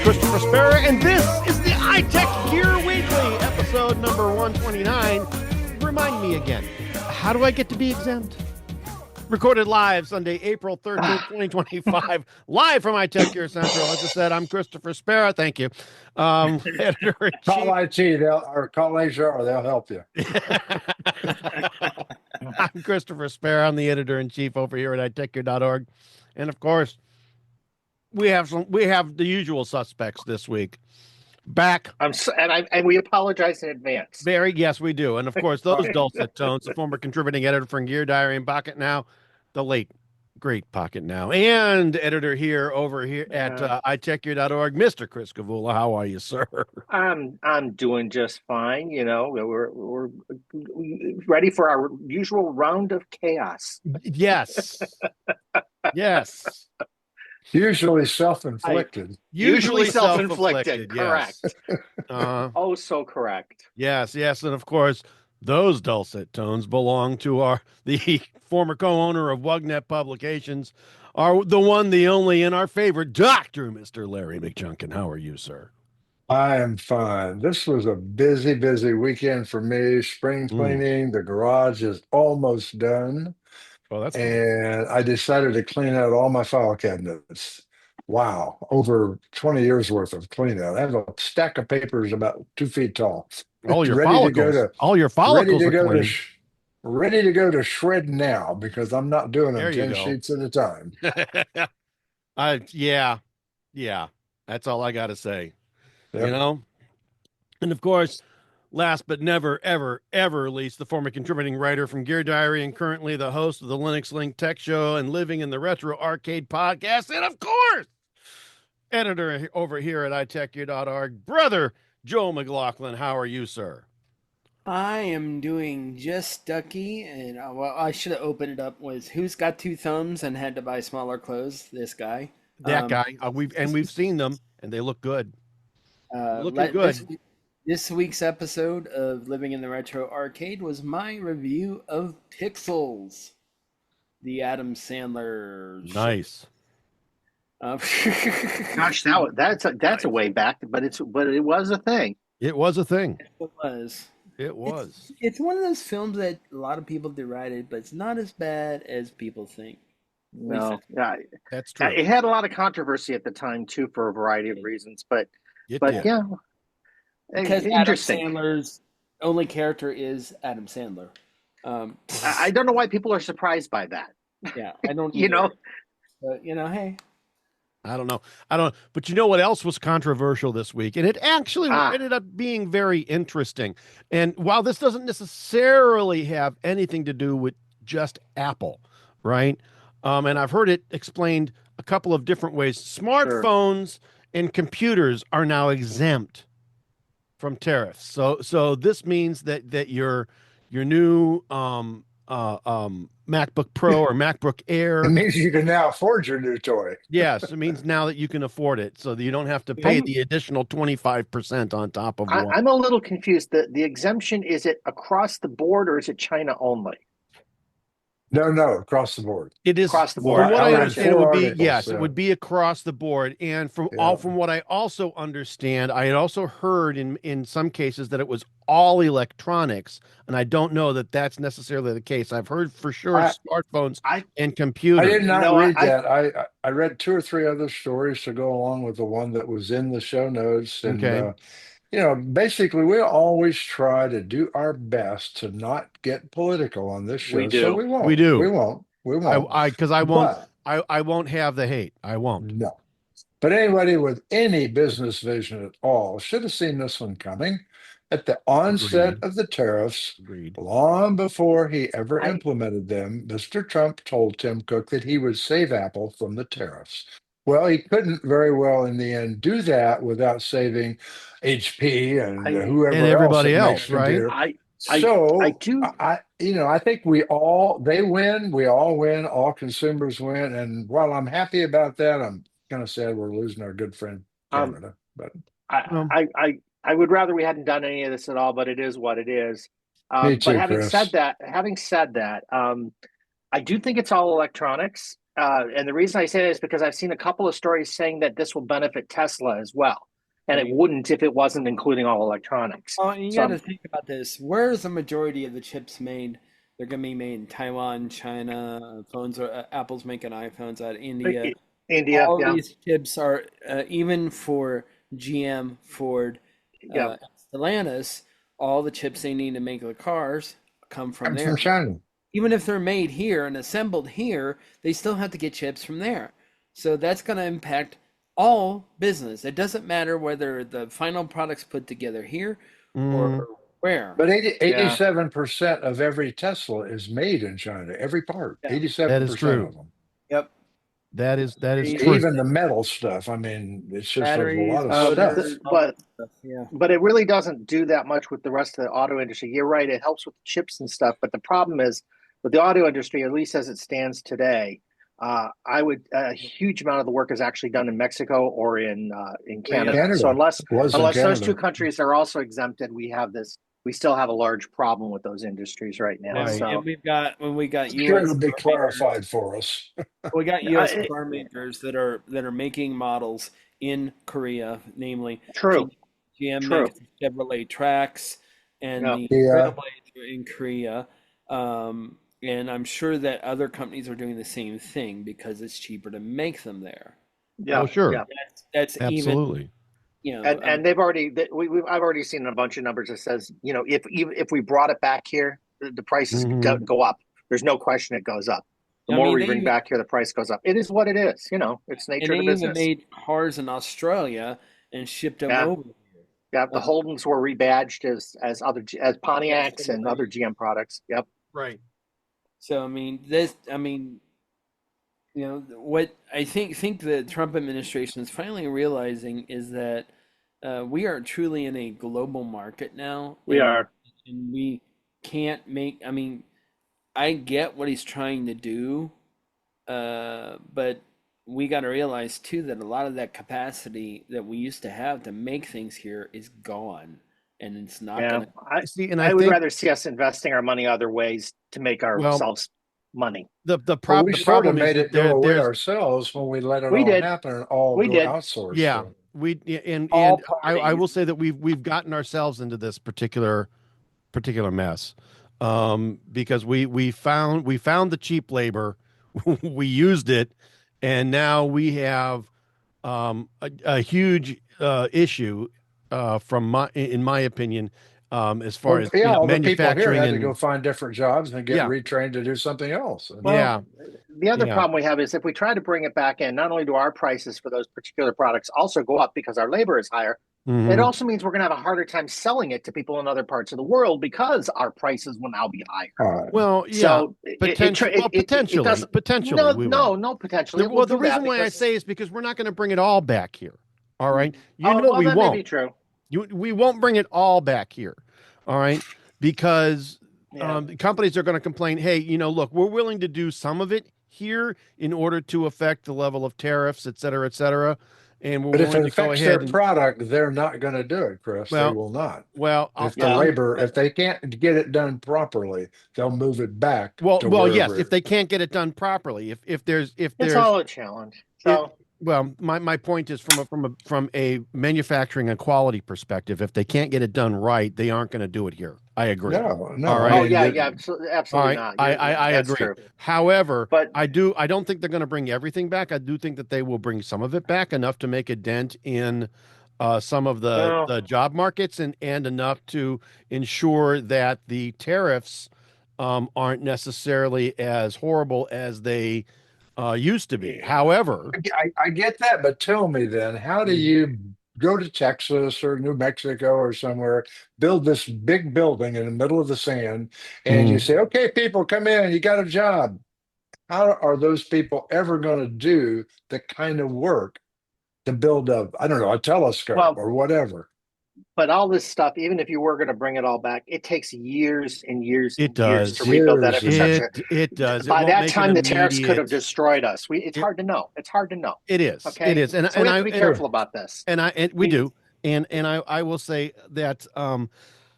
Christopher Spera, and this is the iTechGear Weekly, episode number 129. Remind me again, how do I get to be exempt? Recorded live Sunday, April 13th, 2025, live from iTechGear Central. As I said, I'm Christopher Spera. Thank you. Editor-in-chief. Call IT, or call HR, they'll help you. I'm Christopher Spera. I'm the editor-in-chief over here at iTechGear.org. And of course, we have the usual suspects this week. Back. And we apologize in advance. Yes, we do. And of course, those dulcet tones, the former contributing editor from Gear Diary and Pocket Now, the late, great Pocket Now, and editor over here at iTechGear.org, Mr. Chris Gavula. How are you, sir? I'm doing just fine. You know, we're ready for our usual round of chaos. Yes. Yes. Usually self-inflicted. Usually self-inflicted. Yes. Correct. Oh, so correct. Yes. And of course, those dulcet tones belong to the former co-owner of WUGNET Publications, are the one, the only, and our favorite Dr. Mr. Larry McJunkin. How are you, sir? I am fine. This was a busy weekend for me. Spring cleaning. The garage is almost done. Oh, that's cool. And I decided to clean out all my file cabinets. Wow, over 20 years worth of clean out. I have a stack of papers about 2 feet tall. All your follicles. All your follicles ready to go to shred now, because I'm not doing them 10 go. sheets at a time. Yeah. That's all I got to say. Yep. You know? And of course, last but never, ever least, the former contributing writer from Gear Diary and currently the host of the Linux Link Tech Show and Living in the Retro Arcade podcast. And of course, editor over here at iTechGear.org, brother Joe McLaughlin. How are you, sir? I am doing just ducky, and I should have opened it up with who's got 2 thumbs and had to buy smaller clothes. This guy. That guy. We've seen them, and they look good. Looking good. This week's episode of Living in the Retro Arcade was my review of Pixels, the Adam Sandler. Nice. Gosh, that's a way back, but it was a thing. It was a thing. It was. It was. It's one of those films that a lot of people derided, but it's not as bad as people think. No, yeah, that's true. It had a lot of controversy at the time too, for a variety of reasons. But did. Yeah, because Adam Sandler's only character is Adam Sandler. I don't know why people are surprised by that. Yeah, I don't. You know, but hey. I don't know. But you know what else was controversial this week? And it actually ended up being very interesting. And while this doesn't necessarily have anything to do with just Apple, right? And I've heard it explained a couple of different ways. Smartphones and computers are now exempt from tariffs. So this means that your new MacBook Pro or MacBook Air. It means you can now afford your new toy. Yes, it means now that you can afford it, so that you don't have to pay the additional 25% on top of one. I'm a little confused. The exemption, is it across the board or is it China only? No, across the board. It is across the board. From what I understand, it would be articles, it would be across the board. And from what I also understand, I had also heard in some cases that it was all electronics, and I don't know that that's necessarily the case. I've heard for sure smartphones and computers. I did not read that. I read 2 or 3 other stories to go along with the one that was in the show notes. And basically, we always try to do our best to not get political on this show. We do. So we won't. We do. We won't. Because I won't. I won't have the hate. I won't. No. But anybody with any business vision at all should have seen this one coming at the onset of the tariffs. Agreed. Long before he ever implemented them. Mr. Trump told Tim Cook that he would save Apple from the tariffs. Well, he couldn't very well in the end do that without saving HP and whoever and everybody else, right? I think they win. We all win. All consumers win. And while I'm happy about that, I'm kind of sad we're losing our good friend Canada. But I would rather we hadn't done any of this at all. But it is what it is. Me too, but having Chris. said that, I do think it's all electronics. And the reason I say that is because I've seen a couple of stories saying that this will benefit Tesla as well, and it wouldn't if it wasn't including all electronics. Oh, and you got to think about this. Where's the majority of the chips made? They're going to be made in Taiwan, China. Phones are Apple's making iPhones out of India. India, all yeah. these chips are even for GM, Ford, Stellantis. All the chips they need to make the cars come from there. From China. Even if they're made here and assembled here, they still have to get chips from there. So that's going to impact all business. It doesn't matter whether the final product's put together here or where. But 87% of every Tesla is made in China. Every part, 87% that is true. of them. Yep. That is true. Even the metal stuff. I mean, it's just Batteries, a lot of stuff. But it really doesn't do that much with the rest of the auto industry. You're right; it helps with chips and stuff. But the problem is with the auto industry, at least as it stands today, a huge amount of the work is actually done in Mexico or in Canada. So unless those two countries are also exempted, we still have a large problem with those industries right now. Right. So and we got Sure, it'll be clarified for us. We got U.S. car makers that are making models in Korea, namely True. GM makes the Chevrolet Trax and the Trailblazer in Korea. And I'm sure that other companies are doing the same thing because it's cheaper to make them there. Yeah, oh, sure. Yeah. That's absolutely. Even, and they've already I've already seen a bunch of numbers that says, if we brought it back here, the prices go up. There's no question it goes up. The more we bring back here, the price goes up. It is what it is. It's nature of the business. And they even made cars in Australia and shipped them over here. Yeah, the Holdens were rebadged as Pontiacs and other GM products. Yep. Right. So what I think the Trump administration is finally realizing is that we are truly in a global market now. We are. And we can't make, I get what he's trying to do, but we got to realize too that a lot of that capacity that we used to have to make things here is gone, and it's not going to. I would rather see us investing our money other ways to make ourselves money. The problem made it go away ourselves when we let it happen and all go outsourced. Yeah, and I will say that we've gotten ourselves into this particular mess. Because we found the cheap labor, we used it, and now we have a huge issue in my opinion, as far as all manufacturing. The people here had to go find different jobs and get retrained to do something else. The other problem we have is if we try to bring it back in, not only do our prices for those particular products also go up because our labor is higher, it also means we're going to have a harder time selling it to people in other parts of the world because our prices will now be higher. Well, yeah, so potentially. No, potentially. Well, the reason why I say is because we're not going to bring it all back here. All right, we that won't. May be true. We won't bring it all back here. All right, because companies are going to complain. Hey, look, we're willing to do some of it here in order to affect the level of tariffs, et cetera, and we're willing to go ahead. Their product, they're not going to do it, Chris. They will not. Well, if they can't get it done properly, they'll move it back. Well, yes, if they can't get it done properly, if there's it's all a challenge. So. My point is from a manufacturing and quality perspective, if they can't get it done right, they aren't going to do it here. I agree. No. All right. Oh yeah, absolutely not. I agree. True. However, but I don't think they're going to bring everything back. I do think that they will bring some of it back, enough to make a dent in some of the job markets and enough to ensure that the tariffs aren't necessarily as horrible as they used to be. However, I get that, but tell me then, how do you go to Texas or New Mexico or somewhere, build this big building in the middle of the sand, and you say, okay, people, come in, you got a job. How are those people ever going to do the kind of work to build a telescope or whatever? But all this stuff, even if you were going to bring it all back, it takes years and years to rebuild that infrastructure. It does. By that time, the tariffs could have destroyed us. It's hard to know. It's hard to know. It is. Okay? It is. And we have to be careful about this. And we do. And I will say that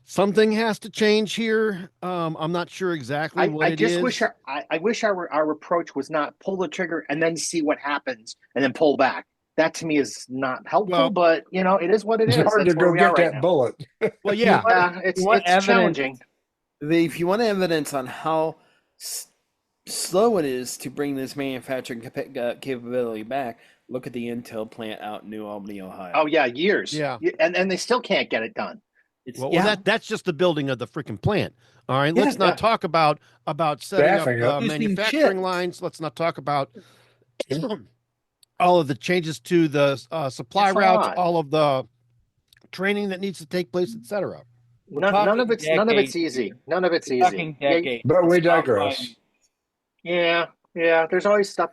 something has to change here. I'm not sure exactly what it is. I wish our approach was not pull the trigger and then see what happens and then pull back. That to me is not helpful, Well, but it is what it is. It's hard to That's where go we are get right that now. bullet. Well, yeah. It's evidence, challenging. If you want evidence on how slow it is to bring this manufacturing capability back, look at the Intel plant out in New Albany, Ohio. Oh yeah, years. Yeah. And they still can't get it done. That's just the building of the freaking plant. All right, let's not talk about setting Staffing up manufacturing lines. Let's not talk about all of the changes to the supply routes, all of the training that needs to take place, etc. None of it's easy. None of it's easy. But we digress. Yeah. There's always stuff.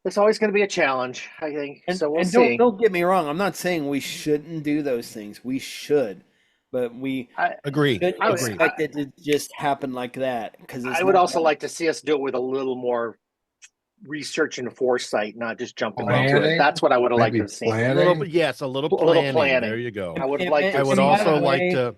It's always going to be a challenge, I think. So we'll see. Don't get me wrong. I'm not saying we shouldn't do those things. We should, but I agree. I expect it to just happen like that because I would also like to see us do it with a little more research and foresight, not just jumping into it. That's what I would have liked to see. A little planning. There you go. I would like to. I would also like to.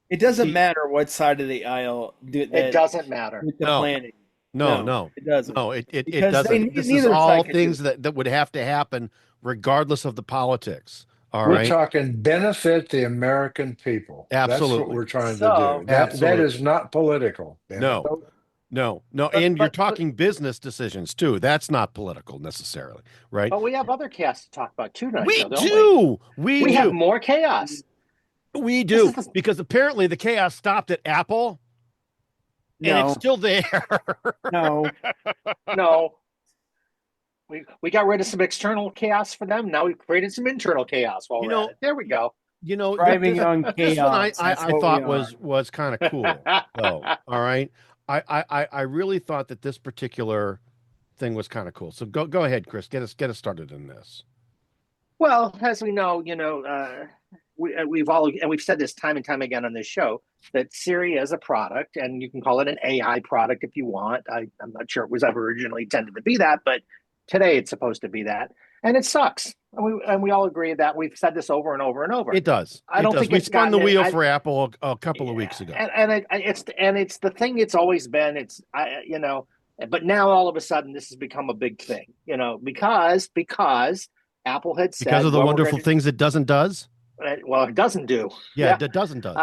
It doesn't matter what side of the aisle. It doesn't matter. With the planning. No, it doesn't. No, it doesn't. This is all things that would have to happen regardless of the politics. We're talking benefit the American people. Absolutely. That's what we're trying to do. That is not political. No. And you're talking business decisions too. That's not political necessarily, right? But we have other chaos to talk about too tonight. We do. We have more chaos. We do. Because apparently the chaos stopped at Apple. And it's still there. No. We got rid of some external chaos for them. Now we've created some internal chaos. There we go. Driving on chaos. This one I thought was kind of cool, though. All right. I really thought that this particular thing was kind of cool. So go ahead, Chris. Get us started in this. Well, as we know, we've said this time and time again on this show that Siri is a product, and you can call it an AI product if you want. I'm not sure it was ever originally intended to be that, but today it's supposed to be that, and it sucks. And we all agree that we've said this over and over and over. It does. I don't think we spun the wheel for Apple a couple of weeks ago, and it's the thing it's always been. But now all of a sudden this has become a big thing. Because Apple had said because of the wonderful things it doesn't does. Well, it doesn't do. Yeah, it doesn't does.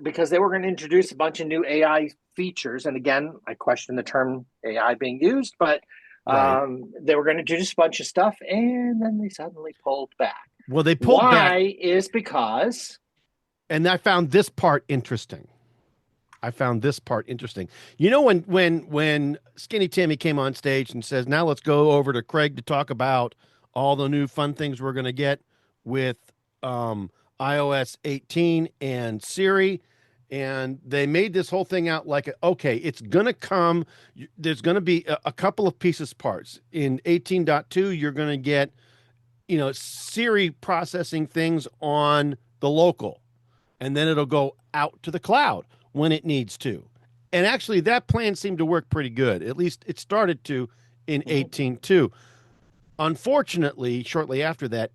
Because they were going to introduce a bunch of new AI features, and again, I question the term AI being used, but they were going to introduce a bunch of stuff, and then they suddenly pulled back. Well, they pulled back. Why is because, and I found this part interesting. When Skinny Timmy came on stage and says, "Now let's go over to Craig to talk about all the new fun things we're going to get with iOS 18 and Siri," and they made this whole thing out like, okay, it's going to come. There's going to be a couple of parts. In 18.2, you're going to get, Siri processing things on the local, and then it'll go out to the cloud when it needs to. And actually, that plan seemed to work pretty good. At least it started to in 18.2. Unfortunately, shortly after that,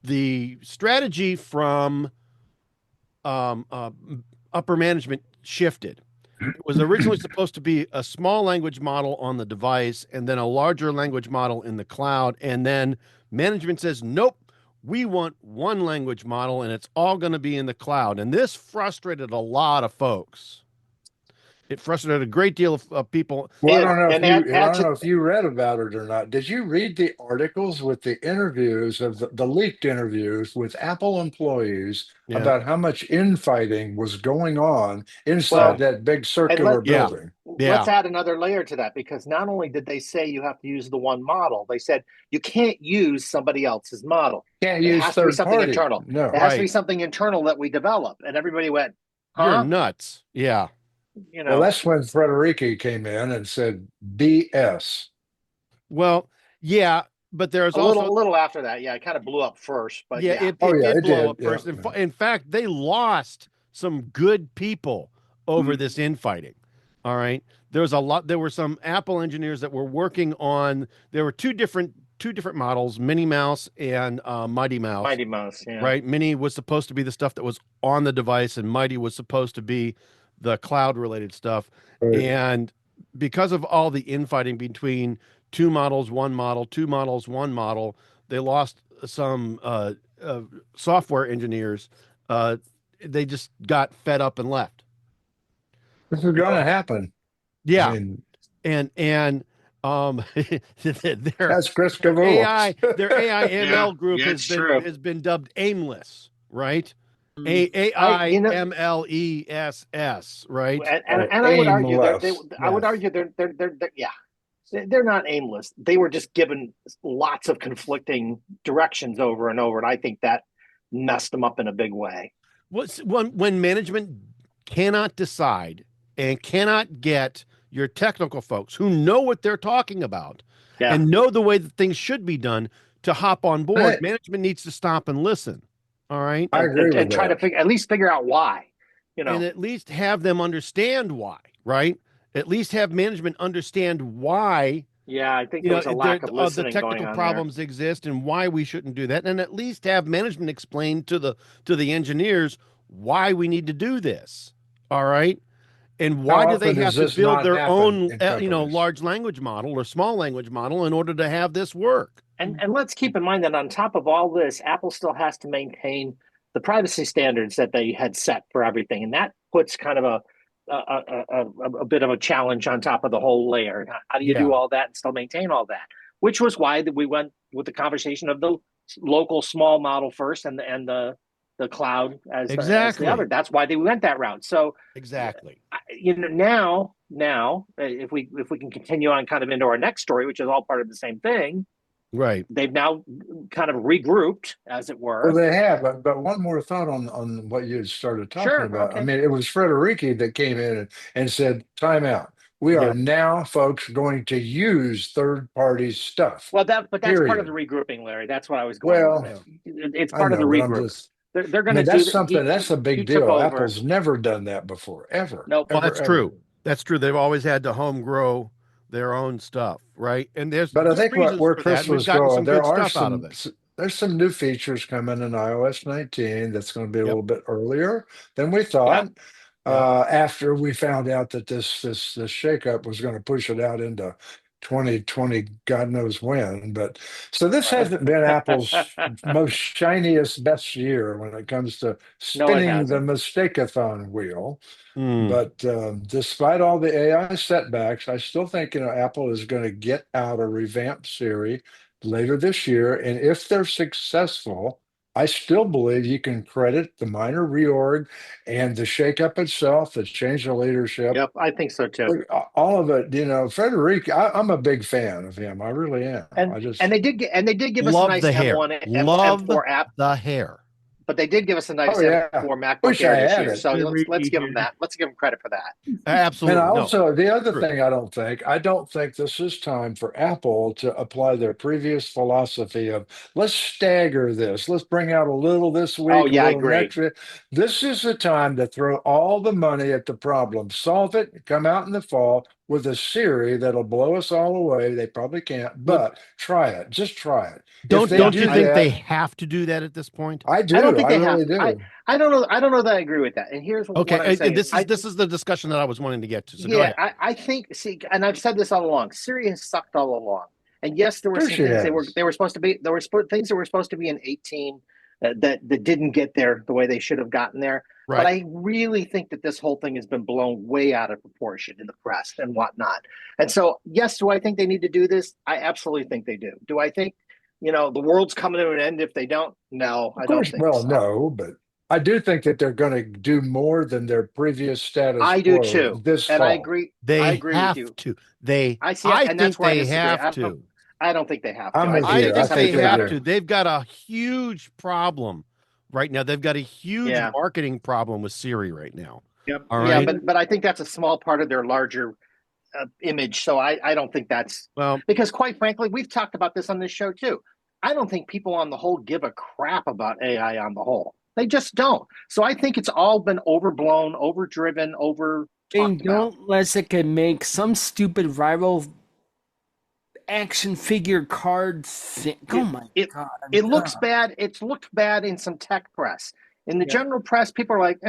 the strategy from upper management shifted. It was originally supposed to be a small language model on the device and then a larger language model in the cloud. And then management says, nope, we want one language model and it's all going to be in the cloud. And this frustrated a lot of folks. It frustrated a great deal of people. Well, I don't know if you read about it or not. Did you read the articles with the interviews of the leaked interviews with Apple employees about how much infighting was going on inside that big circular building? Let's add another layer to that, because not only did they say you have to use the one model, they said you can't use somebody else's model. Can't use third party. Internal. No, it has to be something internal that we develop. And everybody went, huh? You're nuts. Yeah. Well, that's when Frederici came in and said BS. Well, yeah, but there's a little after that. Yeah, it kind of blew up first, but it did blow up first. In fact, they lost some good people over this infighting. All right, there were some Apple engineers that were working on. There were two different two different models, Minnie Mouse and Mighty Mouse. Mighty Mouse, yeah. Right? Minnie was supposed to be the stuff that was on the device, and Mighty was supposed to be the cloud-related stuff. Right. And because of all the infighting between two models, one model, two models, one model, they lost some software engineers. They just got fed up and left. This is going to happen. Yeah. I mean, and that's Chris Gavula. their AI ML group true. has been dubbed aimless, right? AIMLESS, right? And I would argue Aimless. I would argue they're not aimless. They were just given lots of conflicting directions over and over, and I think that messed them up in a big way. When management cannot decide and cannot get your technical folks who know what they're talking about and know the way that things should be done to hop on board, management needs to stop and listen. All right. I agree with and try that. to at least figure out why, and at least have them understand why, right? At least have management understand why. Yeah, I think there's a lack of listening the technical going on problems exist and why we shouldn't do that, and at least have management explain to the engineers why we need to do this. All right. And why do they have to build their own, large language model or small language model in order to have this work? And let's keep in mind that on top of all this, Apple still has to maintain the privacy standards that they had set for everything, and that puts kind of a bit of a challenge on top of the whole layer. How do you do all that and still maintain all that? Which was why we went with the conversation of the local small model first, and the cloud as the other. That's why they went that route. So exactly, now if we can continue on kind of into our next story, which is all part of the same thing. Right. They've now kind of regrouped, as it were. Well, they have, but one more thought on what you started talking about. Okay. I mean, it was Frederici that came in and said, time out. We are now, folks, going to use third-party stuff. Well, that's part of the regrouping, Larry. That's what I was going with. It's part of the regroup. They're going to do something. That's a big deal. Apple's never done that before, ever. Nope. Well, that's true. That's true. They've always had to home grow their own stuff, right? And but I think where Chris was going, there's some new features coming in iOS 19 that's going to be a little bit earlier than we thought. After we found out that this shakeup was going to push it out into 2020, God knows when. But so this hasn't been Apple's most shiniest, best year when it comes to spinning the Mistake-a-thon wheel. But despite all the AI setbacks, I still think Apple is going to get out a revamped Siri later this year, and if they're successful, I still believe you can credit the minor reorg and the shakeup itself, the change of leadership. Yep, I think so too. All of it, Frederici. I'm a big fan of him. I really am. And they did give us a nice M1 M4 app. The hair. But they did give us a nice M4 MacBook Air this year, so let's give them that. Let's give them credit for that. Absolutely. And also, the other thing I don't think this is time for Apple to apply their previous philosophy of let's stagger this. Let's bring out a little this week. Oh, yeah, I agree. This is the time to throw all the money at the problem, solve it, come out in the fall with a Siri that'll blow us all away. They probably can't, but try it. Just try it. Don't you think they have to do that at this point? I do. I don't think they really have. do. I don't know. I don't know that I agree with that. And here's what I'm saying. This is the discussion that I was wanting to get to. So go ahead. I think. See, and I've said this all along. Siri has sucked all along. And yes, there were some things they were supposed to be. There were things that were supposed to be in 18 that didn't get there the way they should have gotten there. Right. But I really think that this whole thing has been blown way out of proportion in the press and whatnot. And so, yes, do I think they need to do this? I absolutely think they do. Do I think, the world's coming to an end if they don't? No, I don't think so. No, but I do think that they're going to do more than their previous status quo. I do too. This and fall. I agree. I agree have with you. To. They. I see. I and think that's where they I have to. I don't think they have to. I think they have to. They've got a huge problem right now. They've got a huge marketing problem with Siri right now. Yep. All right. Yeah, but I think that's a small part of their larger image. So I don't think that's because, quite frankly, we've talked about this on this show too. I don't think people on the whole give a crap about AI on the whole. They just don't. So I think it's all been overblown, overdriven, Don't Lessica make some stupid viral action figure cards. Oh my God. It looks bad. It's looked bad in some tech press. In the general press, people are like,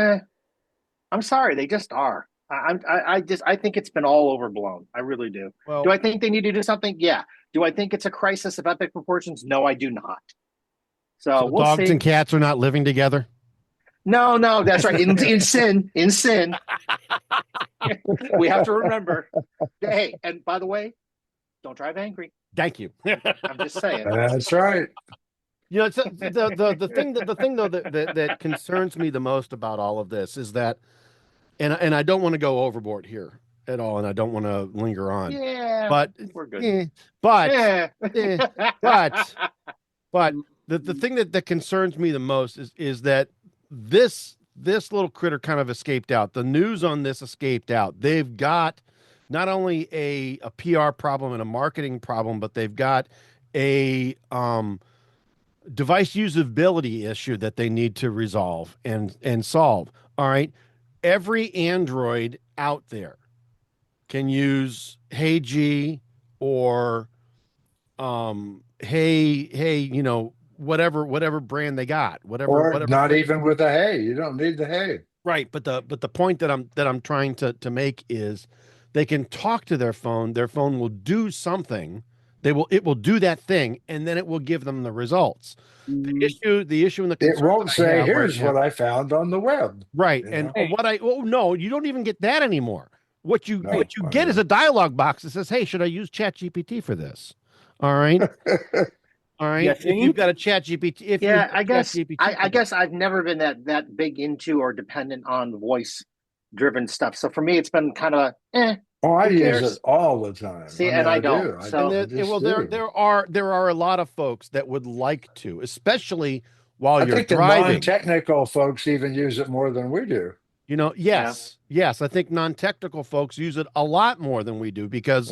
I'm sorry, they just are. I think it's been all overblown. I really do. Well, do I think they need to do something? Yeah. Do I think it's a crisis of epic proportions? No, I do not. So we'll dogs see. and cats are not living together. No, that's right. In sin, we have to remember. Hey, and by the way, don't drive angry. Thank you. I'm just saying. That's right. You know, it's the thing though that concerns me the most about all of this is that, and I don't want to go overboard here at all, and I don't want to linger on. Yeah, but we're good. But the thing that concerns me the most is that this little critter kind of escaped out. The news on this escaped out. They've got not only a PR problem and a marketing problem, but they've got a device usability issue that they need to resolve and solve. All right. Every Android out there can use Hey G or hey, you know, whatever brand they got, whatever not even with the hey. You don't need the hey. Right. But the point that I'm trying to make is they can talk to their phone. Their phone will do something. It will do that thing, and then it will give them the results. The issue in the it won't say, here's what I found on the web. Right. And no, you don't even get that anymore. What you get is a dialog box that says, hey, should I use ChatGPT for this? All right. All right. If you've got a ChatGPT, I guess I've never been that big into or dependent on voice driven stuff. So for me, it's been kind of Oh, I use it all the time. See, and I don't. So there are a lot of folks that would like to, especially while you're driving. I think the non-technical folks even use it more than we do. You know, yes. I think non-technical folks use it a lot more than we do because,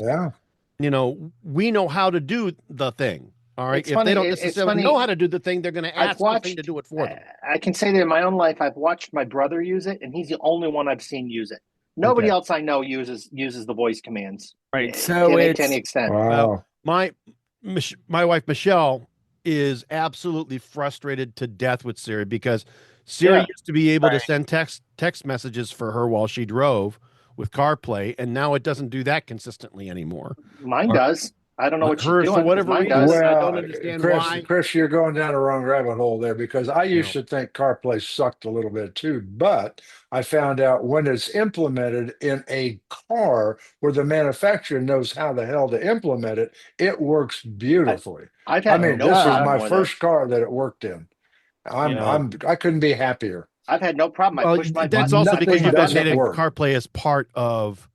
you know, we know how to do the thing. All right. If they don't necessarily know how to do the thing, they're going to ask the thing to do it for them. I can say that in my own life, I've watched my brother use it, and he's the only one I've seen use it. Nobody else I know uses the voice commands. Right. So to any extent. Wow. My wife Michelle is absolutely frustrated to death with Siri because Siri used to be able to send text messages for her while she drove with CarPlay, and now it doesn't do that consistently anymore. Mine does. I don't know what you're doing. For whatever reason, does. I don't understand why. Chris, you're going down the wrong rabbit hole there because I used to think CarPlay sucked a little bit too, but I found out when it's implemented in a car where the manufacturer knows how the hell to implement it, it works beautifully. This is my first car that it worked in. I couldn't be happier. I've had no problem. I push my that's button. also because you've got native CarPlay as part of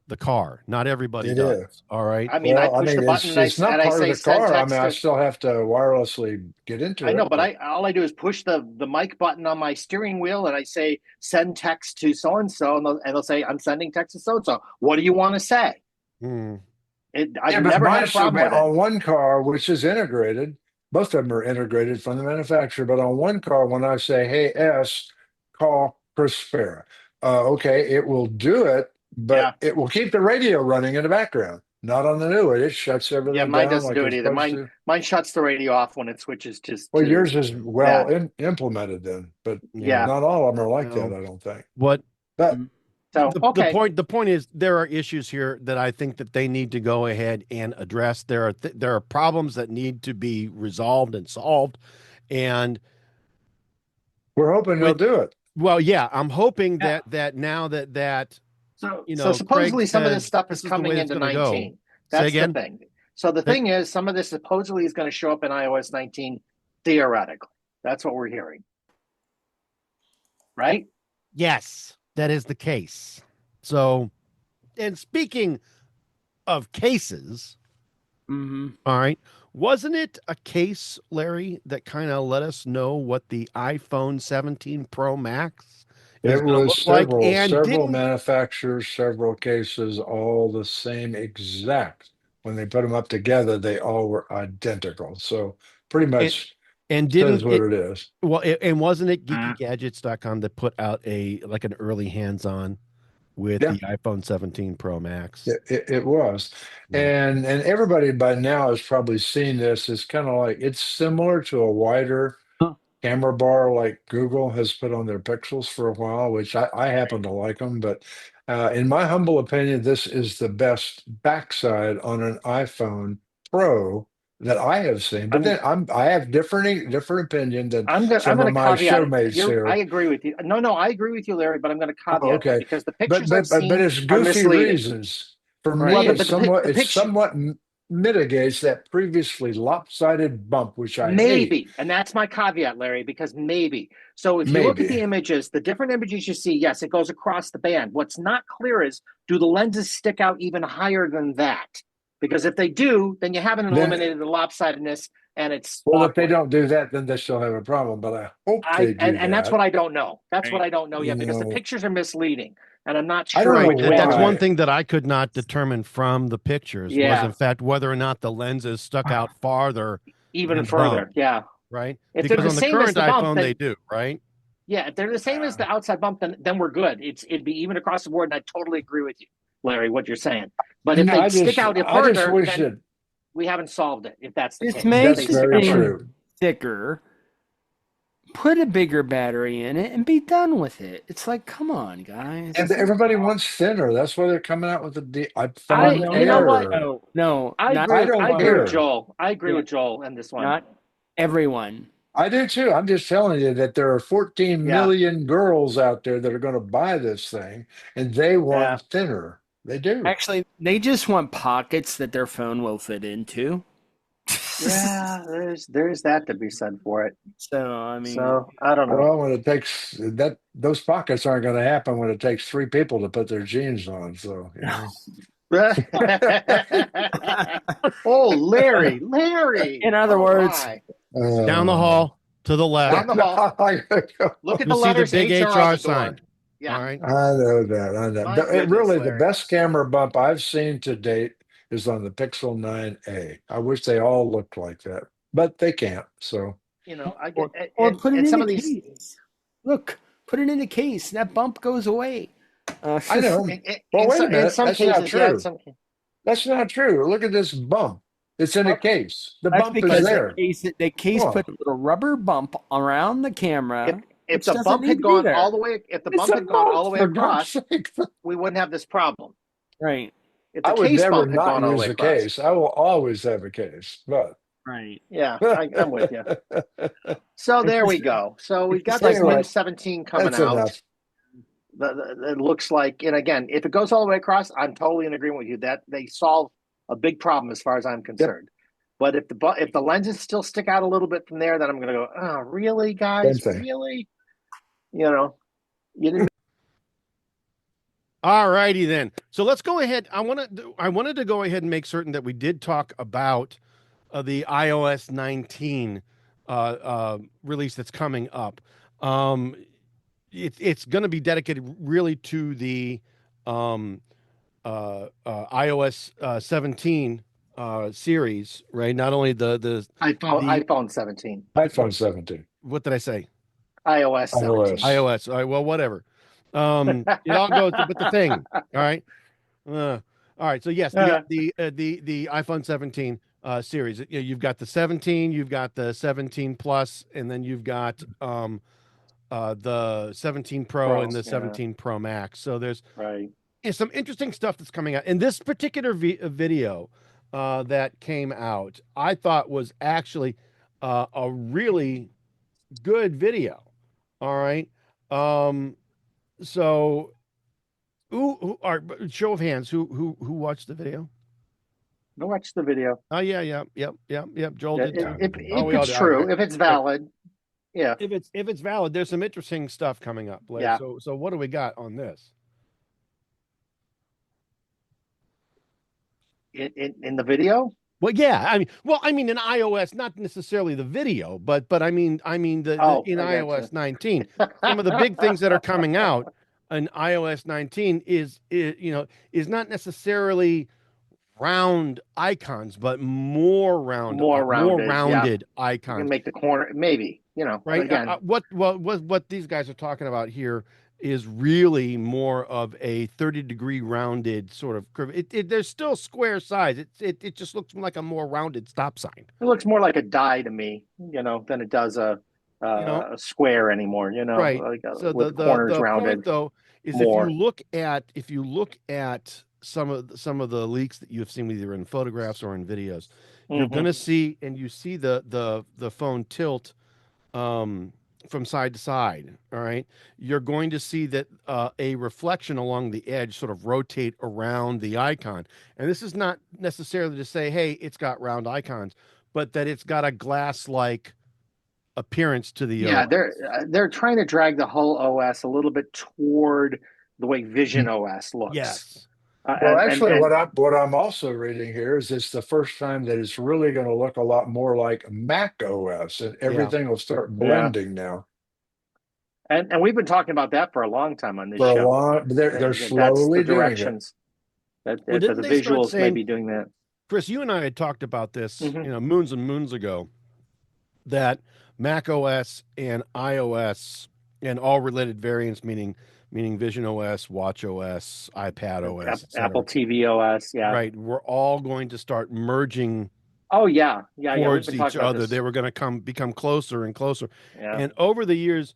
the car. Not everybody does. Is. All right. I mean, I push the button. It's not part of the car. I mean, I still have to wirelessly get into it. I know, but all I do is push the mic button on my steering wheel, and I say send text to so and so, and they'll say I'm sending text to so and so. What do you want to say? I've never had a problem with it. On one car, which is integrated, both of them are integrated from the manufacturer. But on one car, when I say, "Hey S, call Chris Spera," okay, it will do it. But it will keep the radio running in the background. Not on the new one. It shuts everything down. Yeah, mine doesn't do it either. Mine shuts the radio off when it switches to. Well, yours is implemented then, but not all of them are like that. I don't think. The point is there are issues here that I think that they need to go ahead and address. There are problems that need to be resolved and solved, and we're hoping they'll do it. Well, yeah, I'm hoping that now that. So supposedly some of this stuff is coming into 19. That's the thing. So the thing is, some of this supposedly is going to show up in iOS 19 theoretically. That's what we're hearing. Right? Yes, that is the case. So, and speaking of cases, all right, wasn't it a case, Larry, that kind of let us know what the iPhone 17 Pro Max it was several manufacturers, several cases, all the same exact. When they put them up together, they all were identical. So pretty much says what it is. Well, and wasn't it geekygadgets.com that put out an early hands-on with Yeah. the iPhone 17 Pro Max. It was. Yeah. And everybody by now has probably seen this. It's kind of like it's similar to a wider Huh. camera bar like Google has put on their Pixels for a while, which I happen to like them. But in my humble opinion, this is the best backside on an iPhone Pro that I have seen. But then I have different opinion than I'm some of going to my caveat it. showmates here. I agree with you. No, I agree with you, Larry. But I'm going to Oh, caveat that okay. because the But pictures I've seen it's are goofy misleading. reasons. For Right. me, Well, it's the picture somewhat mitigates that previously lopsided bump, which I hate. maybe, and that's my caveat, Larry, because maybe. So if you look at the images, the different images you see, yes, it goes across the band. What's not clear is, do the lenses stick out even higher than that? Because if they do, then you haven't eliminated the lopsidedness, and it's Well, awkward. if they don't do that, then they still have a problem. But I hope they do and that's what I don't know. That's what I don't know yet, You because the know, pictures are misleading, and I'm not I sure don't know which That's why. one thing that I could not determine from the pictures was, Yeah. in fact, whether or not the lenses stuck out farther even than the further. bump, Yeah. right? If they're Because the on the same as current the bump, iPhone, then they do, right? yeah, if they're the same as the outside bump, then we're good. It'd be even across the board, and I totally agree with you, Larry, what you're saying. But if No, they stick out I just further, wish then it. we haven't solved it. If that's the Just case, make That's If they the stick very out further. true. thicker, put a bigger battery in it, and be done with it. It's like, come on, guys. And everybody wants thinner. That's why they're coming out with the I- iPhone you know what? Air. No, I not agree. don't I agree care. with Joel. I agree Yeah. with Joel in this one. not everyone. I do too. I'm just telling you that there are 14 Yeah. million girls out there that are going to buy this thing, and they want Yeah. thinner. They do. Actually, they just want pockets that their phone will fit into. Yeah, there's that to be said for it. So I mean, So I don't know. Well, when it takes that, those pockets aren't going to happen when it takes 3 people to put their jeans on. So, you know. Oh, Larry. in other words, Down the hall to the left. Down the hall. Look at You'll the see the letters big HR, HR on the door. sign. Yeah. All right. I know that. I know. My The- goodness, really, the Larry. best camera bump I've seen to date is on the Pixel 9a. I wish they all looked like that, but they can't. So, You know, I or, get or put it in some the of these. case. Look, put it in the case. That bump goes away. I know. Well, wait a minute. In some That's not cases, yeah. true. That's not true. Look at this bump. It's in a case. The That's bump is because there. the case Come on. put a little rubber bump around the camera. If which the doesn't bump need had to be gone there. all the way, if the It's bump a had gone all the way for God's across, sake. we wouldn't have this problem. Right, If the I would case never bump had not gone all the use way a across. case. I will always have a case, but right. Yeah, I'm with you. So there we go. So we've got this Anyway, Win 17 coming that's out. enough. It looks like, and again, if it goes all the way across, I'm totally in agreement with you that they solve a big problem as far as I'm concerned. But if the lenses still stick out a little bit from there, then I'm going to go, oh, really, guys, Same thing. really? You know, you didn't. All righty then. So let's go ahead. I wanted to go ahead and make certain that we did talk about the iOS 19 release that's coming up. It's going to be dedicated really to the iOS 17 series, right? Not only the iPhone 17. iPhone 17. What did I say? iOS 17. iOS. All right. Well, whatever. It all goes with the thing. All right. All right. So yes, the iPhone 17 series. You've got the 17, you've got the 17 Plus, and then you've got the 17 Pro and the 17 Pro Max. So there's some interesting stuff that's coming out. And this particular video that came out, I thought was actually a really good video. All right. So show of hands, who watched the video? Go watch the video. Oh yeah, yep. Joel did too. If we all it's did. true, if it's valid, yeah. If it's valid, there's some interesting stuff coming up. Blair. Yeah. So what do we got on this? In the video? Well, yeah, I mean in iOS, not necessarily the video, but I mean in iOS 19, some of the big things that are coming out in iOS 19 is not necessarily round icons, but more rounded icons. You can make the corner, maybe, right? Again, What these guys are talking about here is really more of a 30-degree rounded sort of curve. There's still square size. It just looks like a more rounded stop sign. It looks more like a die to me, than it does You know, a square anymore. right. Like So with corners the point rounded though is more. if you look at some of the leaks that you have seen either in photographs or in videos, you're Hmm. going to see, and you see the phone tilt from side to side. All right. You're going to see that a reflection along the edge sort of rotate around the icon. And this is not necessarily to say, hey, it's got round icons, but that it's got a glass-like appearance to the Yeah, OS. they're trying to drag the whole OS a little bit toward the way Vision OS looks. Yes. Well, And actually, what I'm also reading here is it's the first time that it's really going to look a lot more like Mac OS, and Yeah. everything will start yeah, blending now. and we've been talking about that for a long time on this For a show. long, they're That's the slowly doing it. directions that, Well, that didn't the they start visuals may saying, be doing that. Chris, you and I had talked about this, Hmm. moons and moons ago, that Mac OS and iOS and all related variants, meaning Vision OS, Watch OS, iPad OS, Apple etc. TV OS, yeah. Right, we're all going to start merging Oh yeah, yeah. We've towards been each talking about other. this. They were going to become closer and closer. Yeah, And over the years,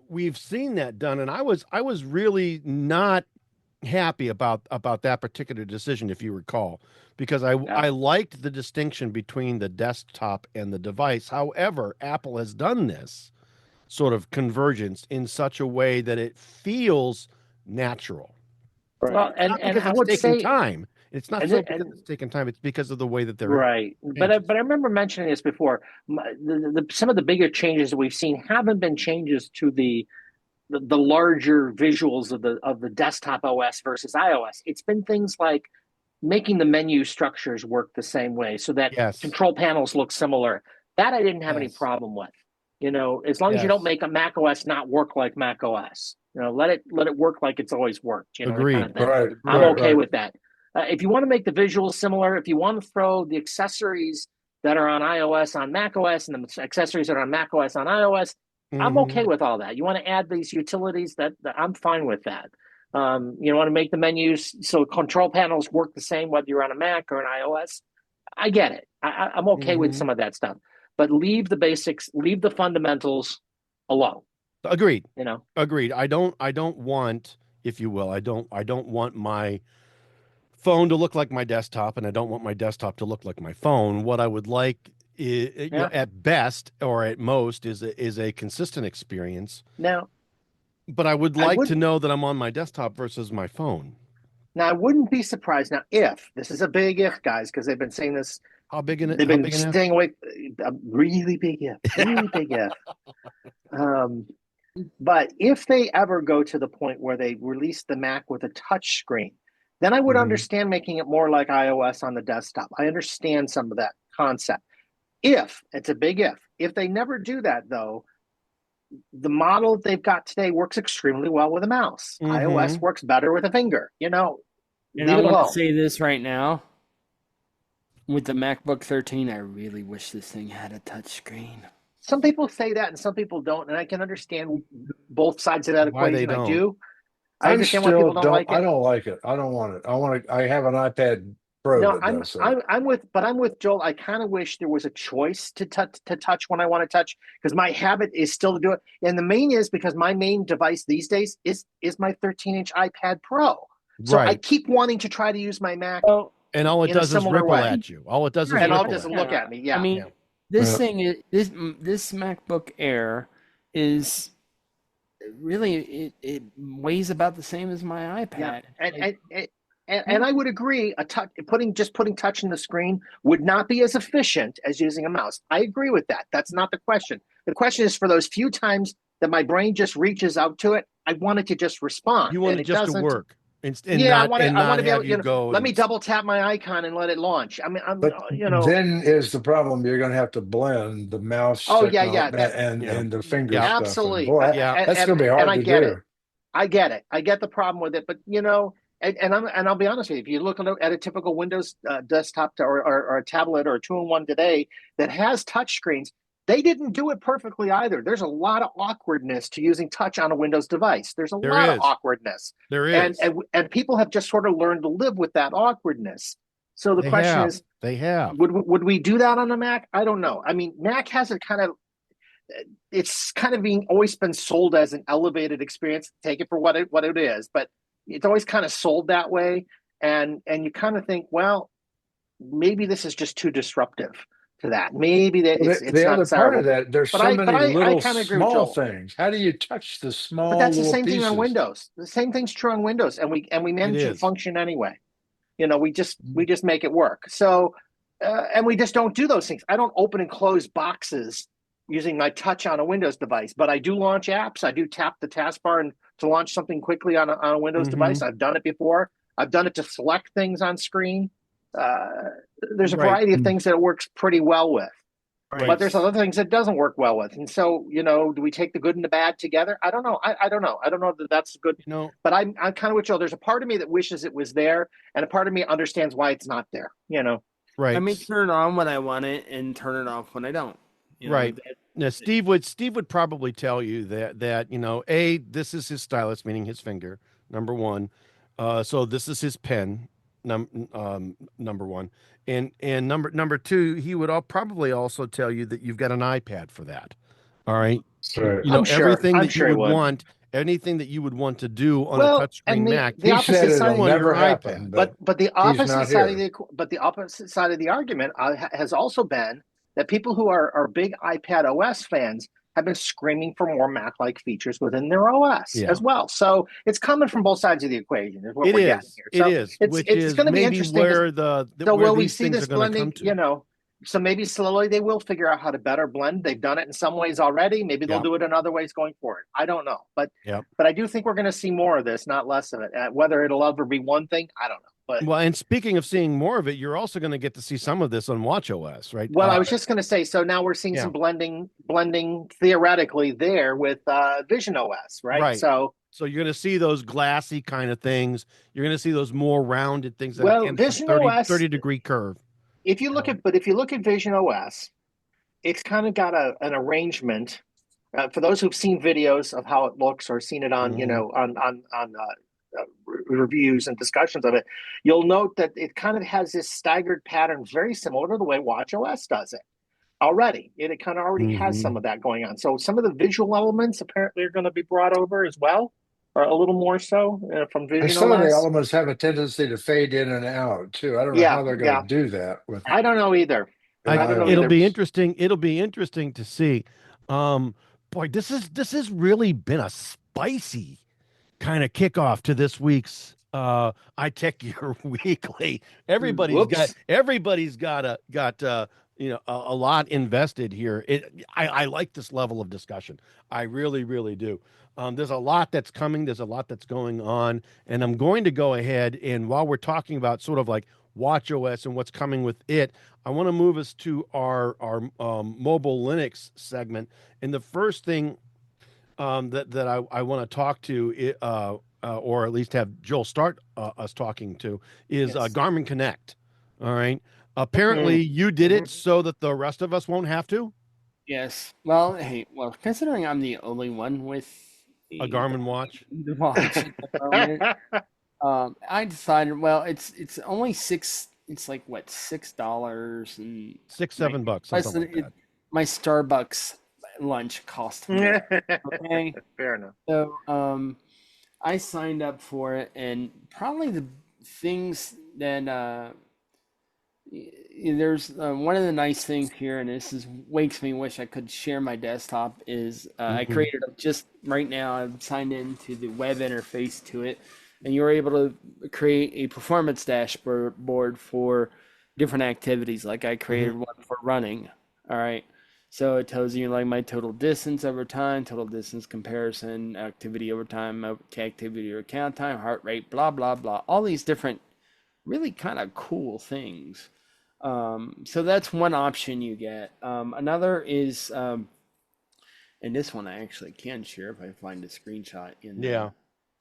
we've seen that done. And I was really not happy about that particular decision, if you recall, because yeah. I liked the distinction between the desktop and the device. However, Apple has done this sort of convergence in such a way that it feels natural. Well, It's not and because I it's would taking say, time. It's not and so because and it's taking time. It's because of the way that they're right, changes. but I remember mentioning this before. Some of the bigger changes that we've seen haven't been changes to the larger visuals of the desktop OS versus iOS. It's been things like making the menu structures work the same way so that Yes. control panels look similar. That I didn't have any Yes. problem with. As long as you don't Yes. make a Mac OS not work like Mac OS. Let it work like it's always worked. That kind Agreed. of thing. Right, I'm right, Agreed. okay right. with that. If you want to make the visuals similar, if you want to throw the accessories that are on iOS on Mac OS and the accessories that are on Mac OS on iOS, I'm okay Mhm. with all that. You want to add these utilities that I'm fine with that. You want to make the menus so control panels work the same whether you're on a Mac or an iOS. I get it. I'm okay with Mhm. some of that stuff, but leave the basics, leave the fundamentals alone. Agreed. You know, Agreed. I don't want, if you will, I don't want my phone to look like my desktop, and I don't want my desktop to look like my phone. What I would like is, yeah. at best or at most, is a consistent experience. Now, But I would I like would to know that I'm on my desktop versus my phone. now I wouldn't be surprised. Now, if this is a big if, guys, because they've been saying this, they've How been big an if? staying away. A really big if, really big if. Um, But if they ever go to the point where they release the Mac with a touch screen, then I would Mhm. understand making it more like iOS on the desktop. I understand some of that concept. If it's a big if they never do that though, the model they've got today works extremely well with a mouse. iOS Mhm. works better with a finger. And I Leave it want to alone. say this right now. With the MacBook 13, I really wish this thing had a touch screen. Some people say that and some people don't, and I can understand both sides of that Why they equation. I don't? do. I understand why people don't like I it. don't like it. I don't want it. I have an iPad Pro No, that does that. I'm with Joel. I kind of wish there was a choice to touch when I want to touch because my habit is still to do it. And the main is because my main device these days is my 13-inch iPad Pro. So I Right. keep wanting to try to use my Mac Well, And all it in a does is similar ripple way. at you. All it does is And all it ripple does at is you. look at me. I Yeah. mean, Yeah. this Yeah. thing is this MacBook Air is really it weighs about the same as my Yeah. iPad. And I would agree. Putting touch in the screen would not be as efficient as using a mouse. I agree with that. That's not the question. The question is for those few times that my brain just reaches out to it, I want it to just respond, You want and it it just to doesn't. work and Yeah, I want not to be able. have you go Let me and double tap my icon and let it launch. I mean, But then is the problem you're going to have to blend the mouse Oh yeah, yeah. technology That yeah. and the finger Yeah. stuff, and absolutely. boy, Yeah. that's going to be And hard I to get it. do. I get it. I get the problem with it, but and I'll be honest with you. If you look at a typical Windows desktop or a tablet or a two-in-one today that has touch screens, They didn't do it perfectly either. There's a lot of awkwardness to using touch on a Windows device. There's a There lot of is. awkwardness. There And, is. and people have just sort of learned to live with that awkwardness. So the question is, they have. would we do that on a Mac? I don't know. I mean, Mac has a kind of, it's kind of always been sold as an elevated experience. Take it for what it is, but it's always kind of sold that way. And you kind of think, well, maybe this is just too disruptive to that. Maybe that Well, it's the not other part desirable. of that, there's But so I many little kind of agree with small Joel. things. How do you touch the But small that's the little same thing on pieces? Windows. The same thing's true on Windows, and we manage It to is. function anyway. You know, we just make it work. So, and we just don't do those things. I don't open and close boxes using my touch on a Windows device, but I do launch apps. I do tap the taskbar and to launch something quickly on a Windows device. I've done it before. I've done it to select things on screen. There's a variety of things that it works pretty well with. Right. But there's other things it doesn't work well with. And so, you know, do we take the good and the bad together? I don't know. I don't know. I don't know that that's good. You know, but I'm kind of with Joe. There's a part of me that wishes it was there, and a part of me understands why it's not there. You know, right. I may turn it on when I want it and turn it off when I don't. You know, right. Now, Steve would probably tell you that you know, this is his stylus, meaning his finger, number one. So this is his pen, number one, and number two, he would probably also tell you that you've got an iPad for that. All right. Right. You know, everything that sure you would want, anything that you would want to do on a touchscreen Mac, the opposite it'll side, never happen, but the opposite not side here. of the opposite side of the argument has also been that people who are big iPad OS fans have been screaming for more Mac-like features within their OS as well. So it's coming from both sides of the equation. Is what we're getting here. So it's going to be interesting. Where will we these see things this are going to blending? come to. You know. So maybe slowly they will figure out how to better blend. They've done it in some ways already. Maybe they'll do it in other ways going forward. I don't know, but I do think we're going to see more of this, not less of it. Whether it'll ever be one thing, I don't know. But well, and speaking of seeing more of it, you're also going to get to see some of this on WatchOS, right? Well, I was just going to say. So now we're seeing some blending theoretically there with Vision OS, right? Right. So you're going to see those glassy kind of things. You're going to see those more rounded things. Well, Vision OS 30-degree curve. If you look at Vision OS, it's kind of got an arrangement. For those who've seen videos of how it looks or seen it on, on reviews and discussions of it, you'll note that it kind of has this staggered pattern, very similar to the way WatchOS does it already. It kind of already has some of that going on. So some of the visual elements apparently are going to be brought over as well, or a little more so from Vision OS. Some of the elements have a tendency to fade in and out too. I don't know how they're going to do that. I don't know either. It'll be interesting. It'll be interesting to see. Boy, this has really been a spicy kind of kickoff to this week's iTechGear Weekly. Everybody's got a lot invested here. I like this level of discussion. I really, really do. There's a lot that's coming. There's a lot that's going on, and I'm going to go ahead and while we're talking about sort of like WatchOS and what's coming with it, I want to move us to our mobile Linux segment. And the first thing that I want to talk to, or at least have Joel start us talking to, is Garmin Connect. All right. Apparently, you did it so that the rest of us won't have to. Yes. Well, considering I'm the only one with a Garmin watch, I decided. Well, it's only $6. It's like what, $6 and $6-7, something like that. My Starbucks lunch cost me. Okay, fair enough. So, I signed up for it, and probably the things that there's one of the nice things here, and this makes me wish I could share my desktop. Is I created just right now. I'm signed into the web interface to it, and you're able to create a performance dashboard for different activities. Like I created one for running. All right. So it tells you like my total distance over time, total distance comparison, activity over time, activity or count time, heart rate, blah, blah, blah. All these different really kind of cool things. So that's one option you get. Another is, and this one I actually can share if I find a screenshot in there.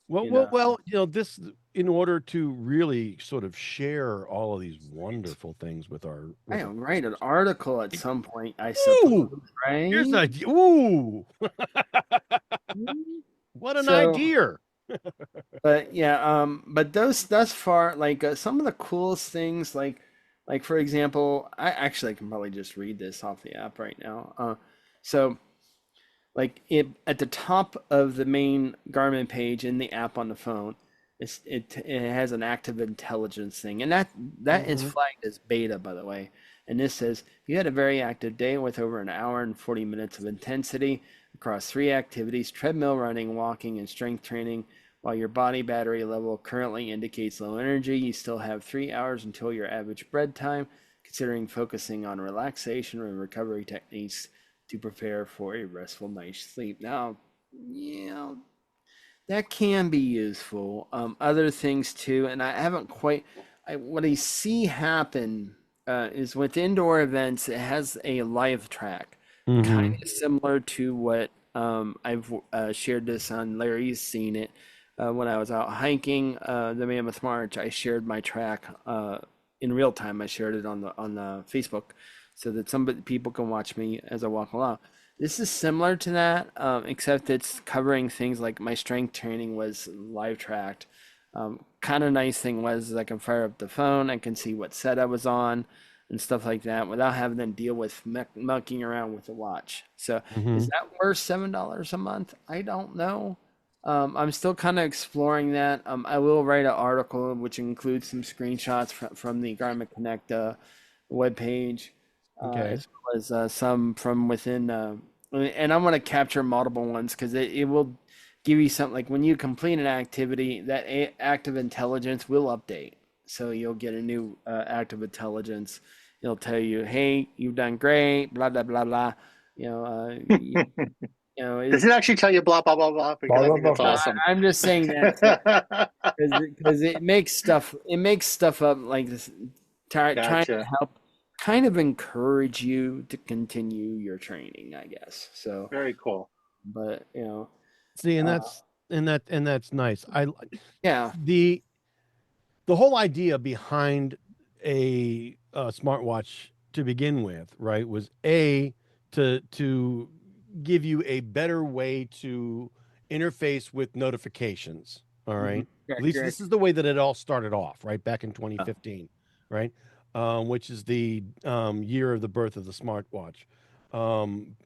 Well, you well, know. well, this in order to really sort of share all of these wonderful things with our I with our write an listeners. article at some point, I Ooh, suppose, here's right? an idea. Ooh, what an So, idea. but yeah, but those thus far, like some of the coolest things, like for example, I actually can probably just read this off the app right now. So like it at the top of the main Garmin page in the app on the phone, it has an active intelligence thing, and that is Hmm. flagged as beta, by the way. And this says you had a very active day with over an hour and 40 minutes of intensity across 3 activities: treadmill, running, walking, and strength training. While your body battery level currently indicates low energy, you still have 3 hours until your average bedtime. Considering focusing on relaxation and recovery techniques to prepare for a restful night's sleep. Now, you know, that can be useful. Other things too, and I haven't quite. What I see happen is with indoor events, it has a live track, kind Hmm. of similar to what I've shared this on. Larry's seen it when I was out hiking the Mammoth March. I shared my track in real time. I shared it on the Facebook so that people can watch me as I walk along. This is similar to that, except it's covering things like my strength training was live tracked. Kind of nice thing was I can fire up the phone, I can see what set I was on, and stuff like that without having to deal with mucking around with the watch. So is Hmm. that worth $7 a month? I don't know. I'm still kind of exploring that. I will write an article which includes some screenshots from the Garmin Connect webpage, Okay. as well as some from within. And I want to capture multiple ones because it will give you something like when you complete an activity, that active intelligence will update. So you'll get a new active intelligence. It'll tell you, "Hey, you've done great." Blah blah blah blah. You know, you know, Does it actually tell you blah blah blah blah? Because Blah, I blah, think blah, that's blah. awesome. I'm just saying that because it makes stuff up like this, trying to Gotcha. help kind of encourage you to continue your training, I guess. So, Very cool. but See, and uh, that's nice. yeah, The the whole idea behind a smartwatch to begin with, right, was to give you a better way to interface with notifications. All hmm, right. At least this is the way that it all started off, right, back in yeah, 2015, right, which is the year of the birth of the smartwatch. Um,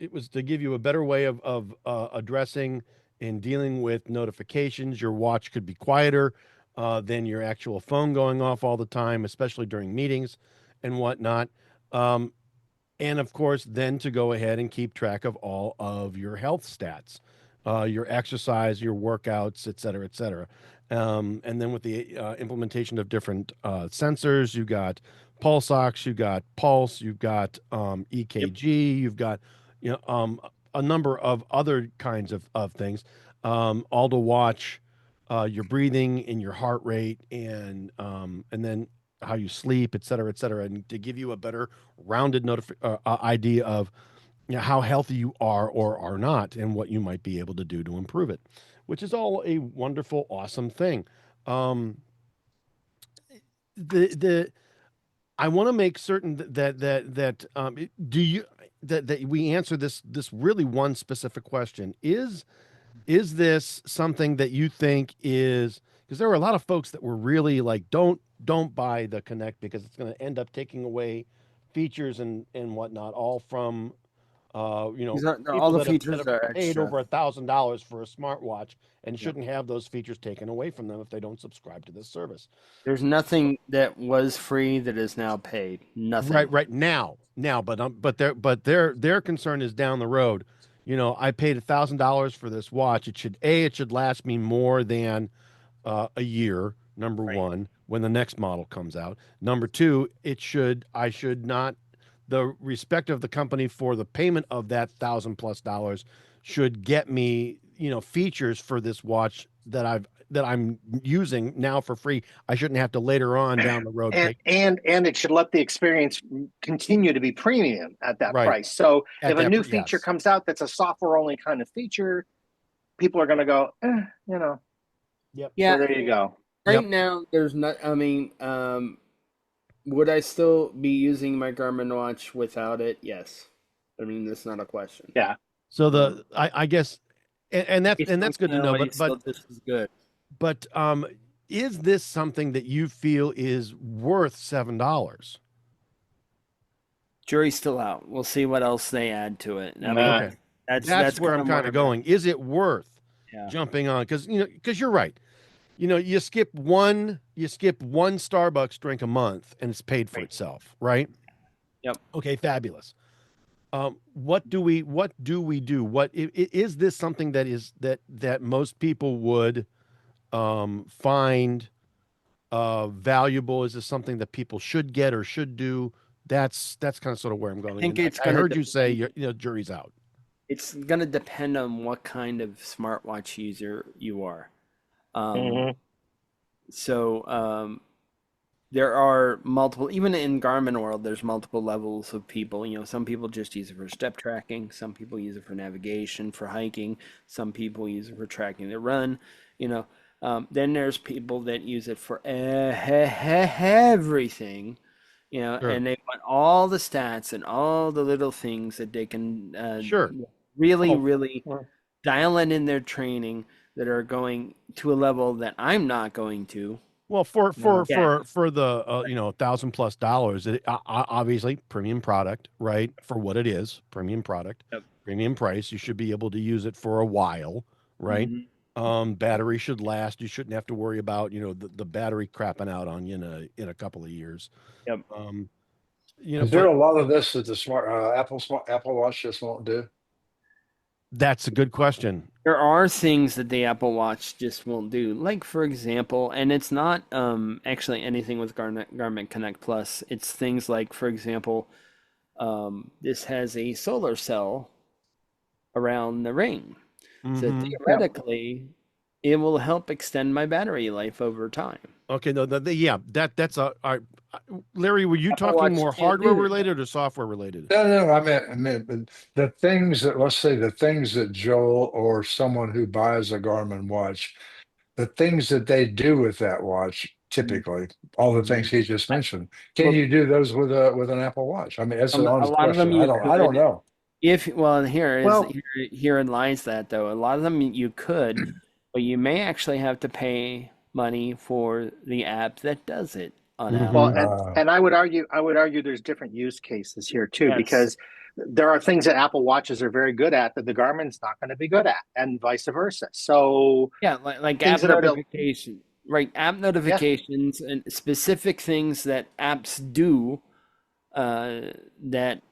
it was to give you a better way of addressing and dealing with notifications. Your watch could be quieter than your actual phone going off all the time, especially during meetings and whatnot. Um, and of course, then to go ahead and keep track of all of your health stats, your exercise, your workouts, et cetera, et cetera. And then with the implementation of different sensors, you got pulse ox, you got pulse, you've got yep. EKG, you've got a number of other kinds of things, all to watch your breathing and your heart rate and then how you sleep, et cetera, and to give you a better rounded idea of how healthy you are or are not and what you might be able to do to improve it, which is all a wonderful, awesome thing. Um, the I want to make certain do you that we answer this really one specific question. Is this something that you think is, because there were a lot of folks that were really like, don't buy the Connect because it's going to end up taking away features and whatnot, all from All people the that features have are paid extra. over $1,000 for a smartwatch and Yeah. shouldn't have those features taken away from them if they don't subscribe to this service. There's nothing that was free that is now paid. Right, Nothing. right now, but their concern is down the road. I paid $1,000 for this watch. It should last me more than a year. Number Right. one, when the next model comes out. Number two, I should not, the respect of the company for the payment of that $1,000+ should get me, features for this watch that I'm using now for free. I shouldn't have to later on down the road and pay. and it should let the experience continue to be premium at that Right. price. So At if a that, new feature yes. comes out that's a software only kind of feature, people are going to go, you know. Yep. Yeah. So there you go. Right Yep. now, there's not. I mean, would I still be using my Garmin watch without it? Yes. I mean, that's not a question. Yeah. So I guess, and that's good to know. Functionality still just as good. But is this something that you feel is worth $7? Jury's still out. We'll see what else they add to it. I mean, Nah. Okay. that's Where I'm kinda kind of more- going. Is it worth Yeah. jumping on? Because you're right. You skip one Starbucks drink a month and it's paid for itself, right? Yep. Okay, fabulous. What do we do? Is this something that most people would find valuable? Is this something that people should get or should do? That's kind of sort of where I'm going. think And it's I gonna heard you say depend. jury's out. It's gonna depend on what kind of smartwatch user you are. Mhm. So there are multiple, even in Garmin world, there's multiple levels of people. Some people just use it for step tracking. Some people use it for navigation, for hiking. Some people use it for tracking their run. Then there's people that use it for everything. Sure. And they want all the stats and all the little things that they can Sure. really, Oh, really well, dial in their training that are going to a level that I'm not going to. Well, for Yeah. the $1,000+ it obviously premium product, right? For what it is, premium product, Yep. premium price. You should be able to use it for a while, right? Mhm. Battery should last. You shouldn't have to worry about the battery crapping out on you in a couple of years. Yep. Is there But a lot of this that the Apple Watch just won't do? that's a good question. There are things that the Apple Watch just won't do. Like, for example, and it's not actually anything with Garmin Connect Plus. It's things like, for example, this has a solar cell around the ring. So Mhm. theoretically, it will help extend my battery life over time. Okay, no, yeah, that's Larry, were you Apple talking Watch more can't hardware do that. related or software related? No, I meant the things that, let's say, the things that Joel or someone who buys a Garmin watch, the things that they do with that watch, typically, all the things he just mentioned. Can Well, you do those with an Apple Watch? I mean, that's an a honest lot of them question. you I don't could. know. well, Herein lies that though. A lot of them you could, but you may actually have to pay money for the app that does it on Apple. well, Mhm. and I would argue there's different use cases here too, Yes. because there are things that Apple Watches are very good at that the Garmin's not going to be good at, and vice versa. So Yeah, like app things that are built, notification, right? App yeah. notifications and specific things that apps do that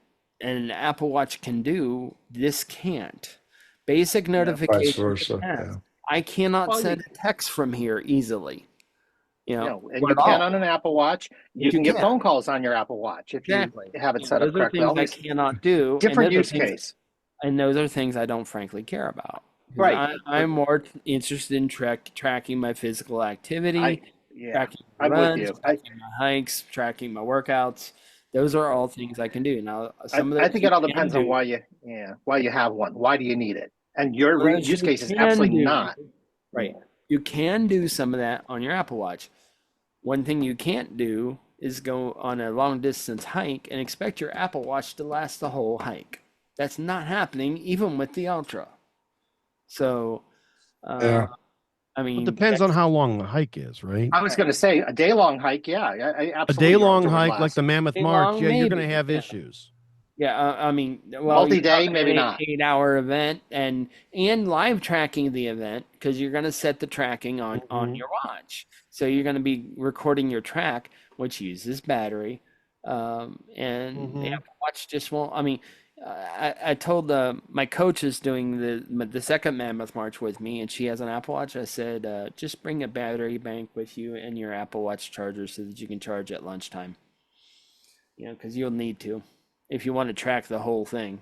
an Apple Watch can do, this can't. Basic Vice notifications it versa. has. Yeah. I cannot Well, send a text from here easily. and Not you at can all. on an Apple Watch. You You can get can. phone calls on your Apple Watch if you Exactly. have it set up Those are correctly. All things I these cannot do, different use case, and those are things I don't frankly care about. right? I'm more interested in tracking my physical activity, Yeah, tracking my I'm with runs, you. tracking my hikes, tracking my workouts. Those are all things I can do. Now, I, some of I those think you it all can depends on do. why you have one. Why do you need it? And your Those use you case is can absolutely do. not. Right. You can do some of that on your Apple Watch. One thing you can't do is go on a long distance hike and expect your Apple Watch to last the whole hike. That's not happening even with the Ultra. So, Yeah. I It mean, depends on how long the hike is, right? I was going to say a day long hike. Yeah, A absolutely. day your long Ultra would hike like last. the Mammoth day March, long, yeah, you're going to maybe. have Yeah. issues. Yeah, I mean, well, you're Multi-day, talking maybe an not. 8-hour event and live tracking the event because you're going to set the tracking on Mhm. your watch. So you're going to be recording your track, which uses battery, and the Mhm. Apple Watch just won't. I mean, I told my coach is doing the second Mammoth March with me, and she has an Apple Watch. I said, just bring a battery bank with you and your Apple Watch charger so that you can charge at lunchtime. Because you'll need to if you want to track the whole thing.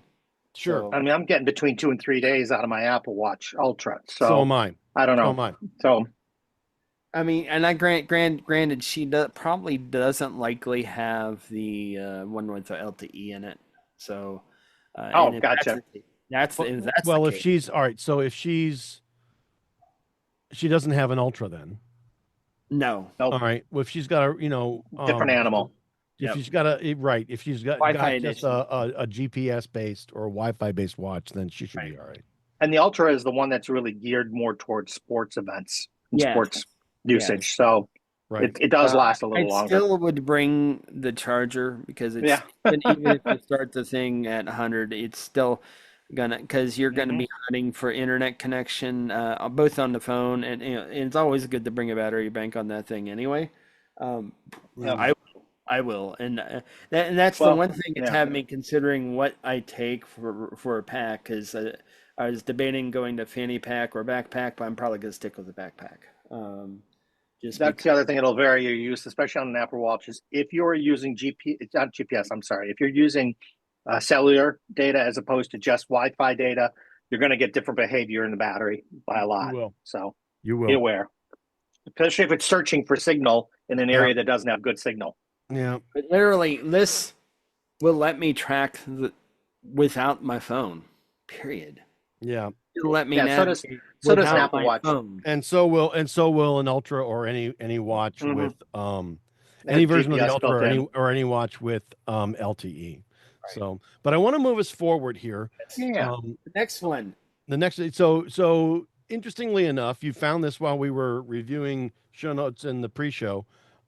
Sure. So, I mean, I'm getting between 2 and 3 days out of my Apple Watch Ultra. So So am I. I don't So know. am I. So I mean, and granted, she probably doesn't likely have the one with the LTE in it. So, and if gotcha. that's Well, if that's well, the if case, she's all right, so if she's She doesn't have an Ultra then. No. Nope. All right. Well, if she's got a, Different animal. if Yep. she's got if she's got Wi-Fi just edition. a GPS based or Wi-Fi based watch, then she should be all right. And the Ultra is the one that's really geared more towards sports events and Yes. sports usage. Yes. So Right. it does last a little I longer. still would bring the charger because it's even if you start the thing at 100, it's still because you're gonna be hunting for internet connection, both on the phone and it's always good to bring a battery bank on that thing anyway. I will, and that's the one thing that's had me considering what I take for a pack because I was debating going to fanny pack or backpack, but I'm probably gonna stick with the backpack. That's the other thing it'll vary your use, especially on an Apple Watch, is if you're using not GPS, I'm sorry, if you're using cellular data as opposed to just Wi-Fi data, you're going to get different behavior in the battery by a lot. You will. So You will. be aware, especially if it's searching for signal in an area that doesn't have good signal. Yeah. But literally, this will let me track without my phone. Period. Yeah. It'll let me. So does an Apple Watch. Phone. And so will an Ultra or any watch with any version GPS of the Ultra or any watch with LTE. Right. So, but I want to move us forward here. Yeah. The next one. The next. So interestingly enough, you found this while we were reviewing show notes in the pre-show.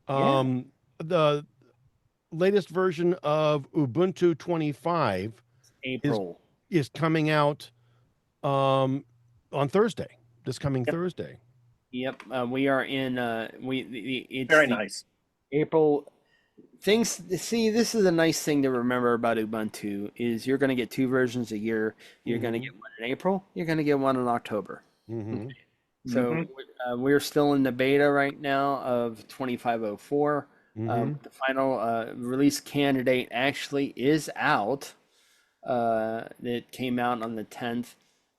The latest version of Ubuntu 25 April is coming out on Thursday, this coming Thursday. Yep, we are in. It's very nice. April things. See, this is a nice thing to remember about Ubuntu is you're going to get 2 versions a year. You're going to get one in April. You're going to get one in October. So we're still in the beta right now of 2504. The final release candidate actually is out. It came out on the 10th.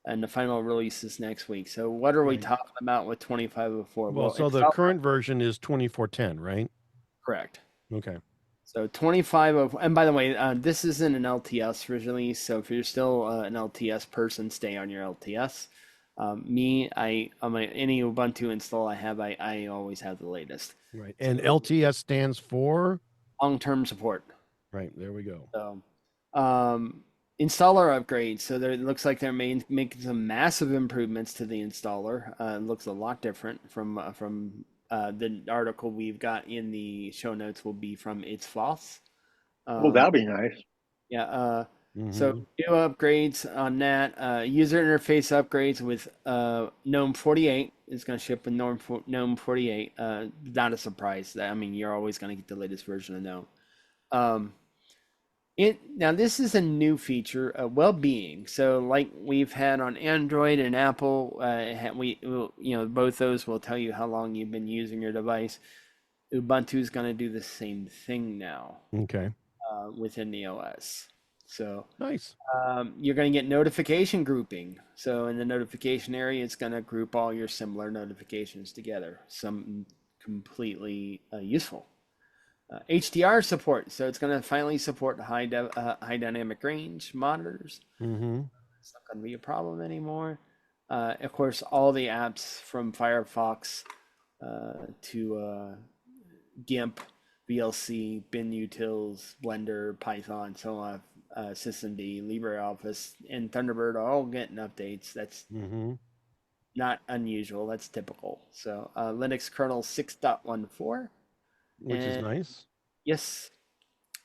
And the final release is next week. So what are we talking about with 2504? Well, so the current version is 2410, right? Correct. Okay. So 2504, and by the way, this isn't an LTS release. So if you're still an LTS person, stay on your LTS. Any Ubuntu install I have, I always have the latest. Right. And LTS stands for long-term support. Right. There we go. So, installer upgrades. So it looks like they're making some massive improvements to the installer. It looks a lot different from the article we've got in the show notes will be from It's Floss. That'll be nice. Yeah. So new upgrades on that. User interface upgrades with GNOME 48 is going to ship with GNOME 48. Not a surprise. I mean, you're always going to get the latest version of GNOME. Now this is a new feature, well-being. So like we've had on Android and Apple, both those will tell you how long you've been using your device. Ubuntu is going to do the same thing now. Okay. Within the OS. So nice. You're going to get notification grouping. So in the notification area, it's going to group all your similar notifications together. Some completely useful. HDR support, so it's going to finally support high dynamic range monitors. It's not going to be a problem anymore. Of course, all the apps from Firefox to GIMP, VLC, BinUtils, Blender, Python, so on, SysMD, LibreOffice, and Thunderbird are all getting updates. That's not unusual. That's typical. So Linux kernel 6.14. Which is nice. Yes.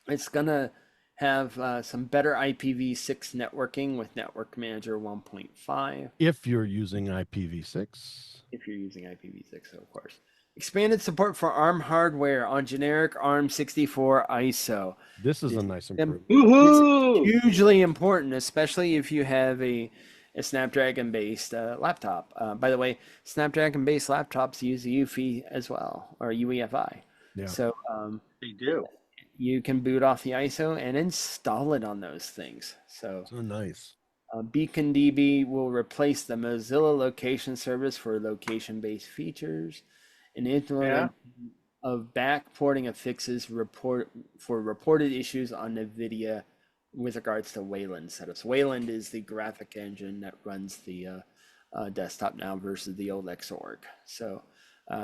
It's going to have some better IPv6 networking with Network Manager 1.5. If you're using IPv6. If you're using IPv6, of course. Expanded support for ARM hardware on generic ARM64 ISO. This is a nice improvement. It's hugely important, especially if you have a Snapdragon-based laptop. By the way, Snapdragon-based laptops use UEFI as well, or UEFI. Yeah. So they do. You can boot off the ISO and install it on those things. So nice. BeaconDB will replace the Mozilla location service for location-based features. An implementation of backporting of fixes for reported issues on NVIDIA with regards to Wayland setups. Wayland is the graphic engine that runs the desktop now versus the old Xorg. So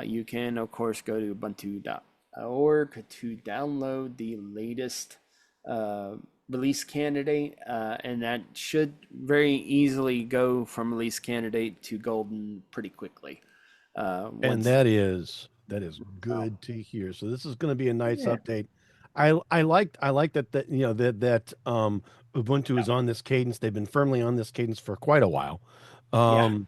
you can, of course, go to ubuntu.org to download the latest release candidate, and that should very easily go from release candidate to golden pretty quickly. And that is good to hear. So this is going to be a nice update. I like that Ubuntu is on this cadence. They've been firmly on this cadence for quite a while. Yeah,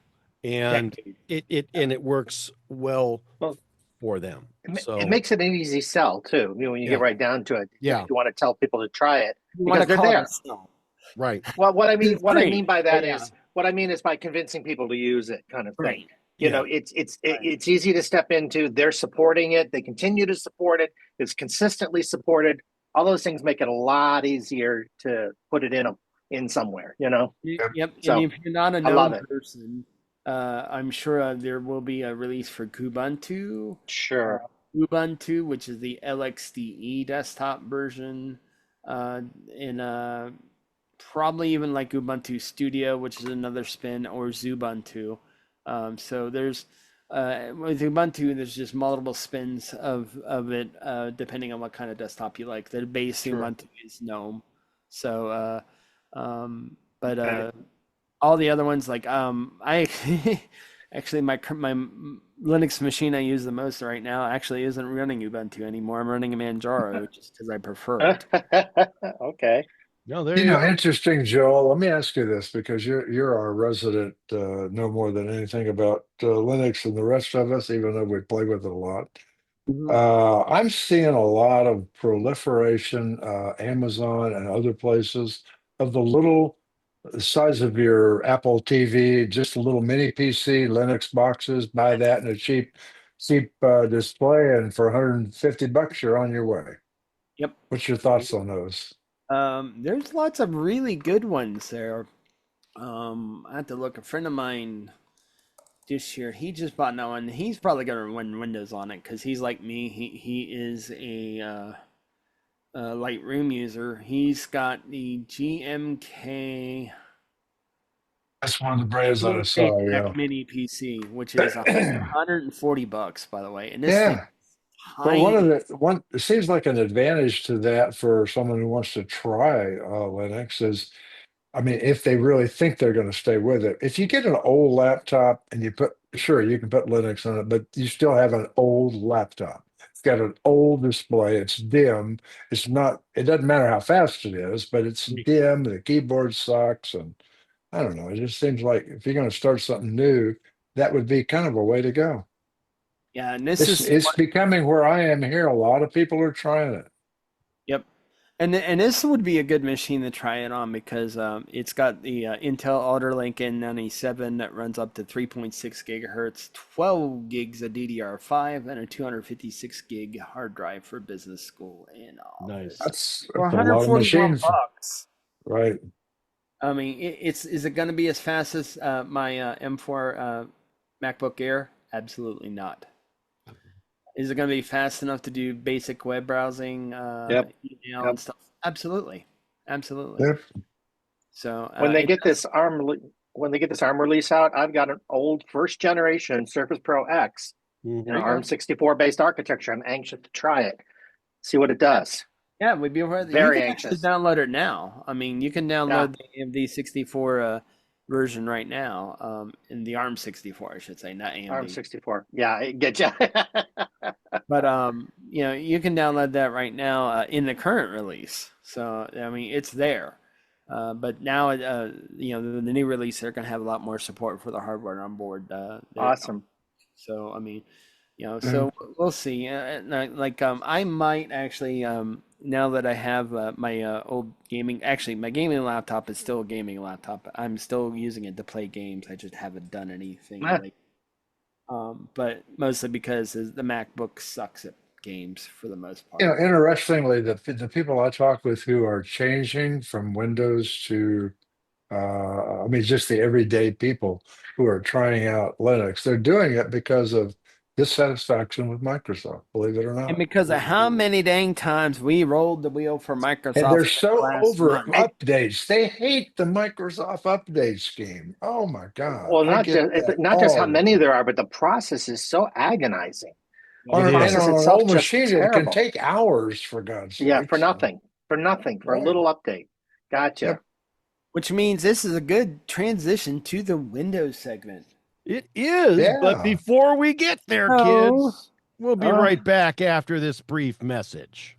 And it works well Well, for them. it So makes it an easy sell too. When you yeah, get right down to it, yeah, if you want to tell people to try it you want because to they're call it a there. sell. right. Well, what I It's mean free, by but that yeah, is what I mean is by convincing people to use it, kind of thing. right, Yeah. It's easy to step into. They're supporting it. They continue to support it. It's consistently supported. All those things make it a lot easier to put it in somewhere. Yep. And So if you're not a I love known it. person, I'm sure there will be a release for Kubuntu. Sure. Ubuntu, which is the LXDE desktop version, and probably even like Ubuntu Studio, which is another spin, or Xubuntu. So there's with Ubuntu, there's just multiple spins of it, depending on what kind of desktop you like. The base Sure. Ubuntu is GNOME, so but Okay. all the other ones like I actually my Linux machine I use the most right now actually isn't running Ubuntu anymore. I'm running a Manjaro just because I prefer it. Okay. No, there you go. Interesting, Joel. Let me ask you this because you're our resident, know more than anything about Linux and the rest of us, even though we play with it a lot. Mhm. I'm seeing a lot of proliferation, Amazon and other places, of the little size of your Apple TV, just a little mini PC, Linux boxes. Buy that in a cheap display, and for $150, you're on your way. Yep. What's your thoughts on those? There's lots of really good ones there. I have to look. A friend of mine this year, he just bought that one. He's probably gonna run Windows on it because he's like me. He is a Lightroom user. He's got the GMK. That's one of the brands that I GMK saw. Connect Yeah. Mini PC, which is $140, by the way, and this thing Yeah. is But one of tiny. it seems like an advantage to that for someone who wants to try Linux is, I mean, if they really think they're going to stay with it. If you get an old laptop and sure, you can put Linux on it, but you still have an old laptop. It's got an old display. It's dim. It doesn't matter how fast it is, but it's dim. The keyboard sucks. And I don't know. It just seems like if you're going to start something new, that would be kind of a way to go. Yeah, and this It's is it's becoming where I am here. A lot of people are trying it. yep. And this would be a good machine to try it on because it's got the Intel Alder Link N97 that runs up to 3.6 gigahertz, 12 gigs of DDR5, and a 256 gig hard drive for business, school, and Nice. office. For That's a lot of 141 machines, bucks. right? I mean, is it going to be as fast as my M4 MacBook Air? Absolutely not. Is it going to be fast enough to do basic web browsing, Yep. email, Yep. and stuff? Absolutely, absolutely. Yep. So When they it get does. this ARM release out, I've got an old first generation Surface Pro X in Mhm. an ARM 64 based architecture. I'm anxious to try it, see what it does. Yeah, we'd be aware that you Very can actually anxious. download it now. I mean, you can Yeah, download the AMD 64 version right now, in the ARM 64, I should say, not ARM AMD. 64. Yeah, I get you. But you can download that right now in the current release. So I mean, it's there. But now, the new release, they're going to have a lot more support for the hardware on board. Awesome. So I mean, Mm. so we'll see. I might actually, now that I have my old gaming, actually, my gaming laptop is still a gaming laptop. I'm still using it to play games. I just haven't done anything Ah, like, but mostly because the MacBook sucks at games for the most part. Interestingly, the people I talk with who are changing from Windows to, I mean, just the everyday people who are trying out Linux, they're doing it because of dissatisfaction with Microsoft, believe it or And not. because of how many dang times we rolled the wheel for And they're Microsoft so last over month. updates. They hate the Microsoft update scheme. Oh my God. Well, I get that not just how all the many time. there are, but the process is so agonizing. The It And is. process on an itself old just machine, it can terrible. take hours, for God's Yeah, for sakes. nothing, for a Right. little update. Gotcha. Yep. Which means this is a good transition to the Windows segment. It is. But Yeah. before we get there, No. kids, we'll be right back after this brief message.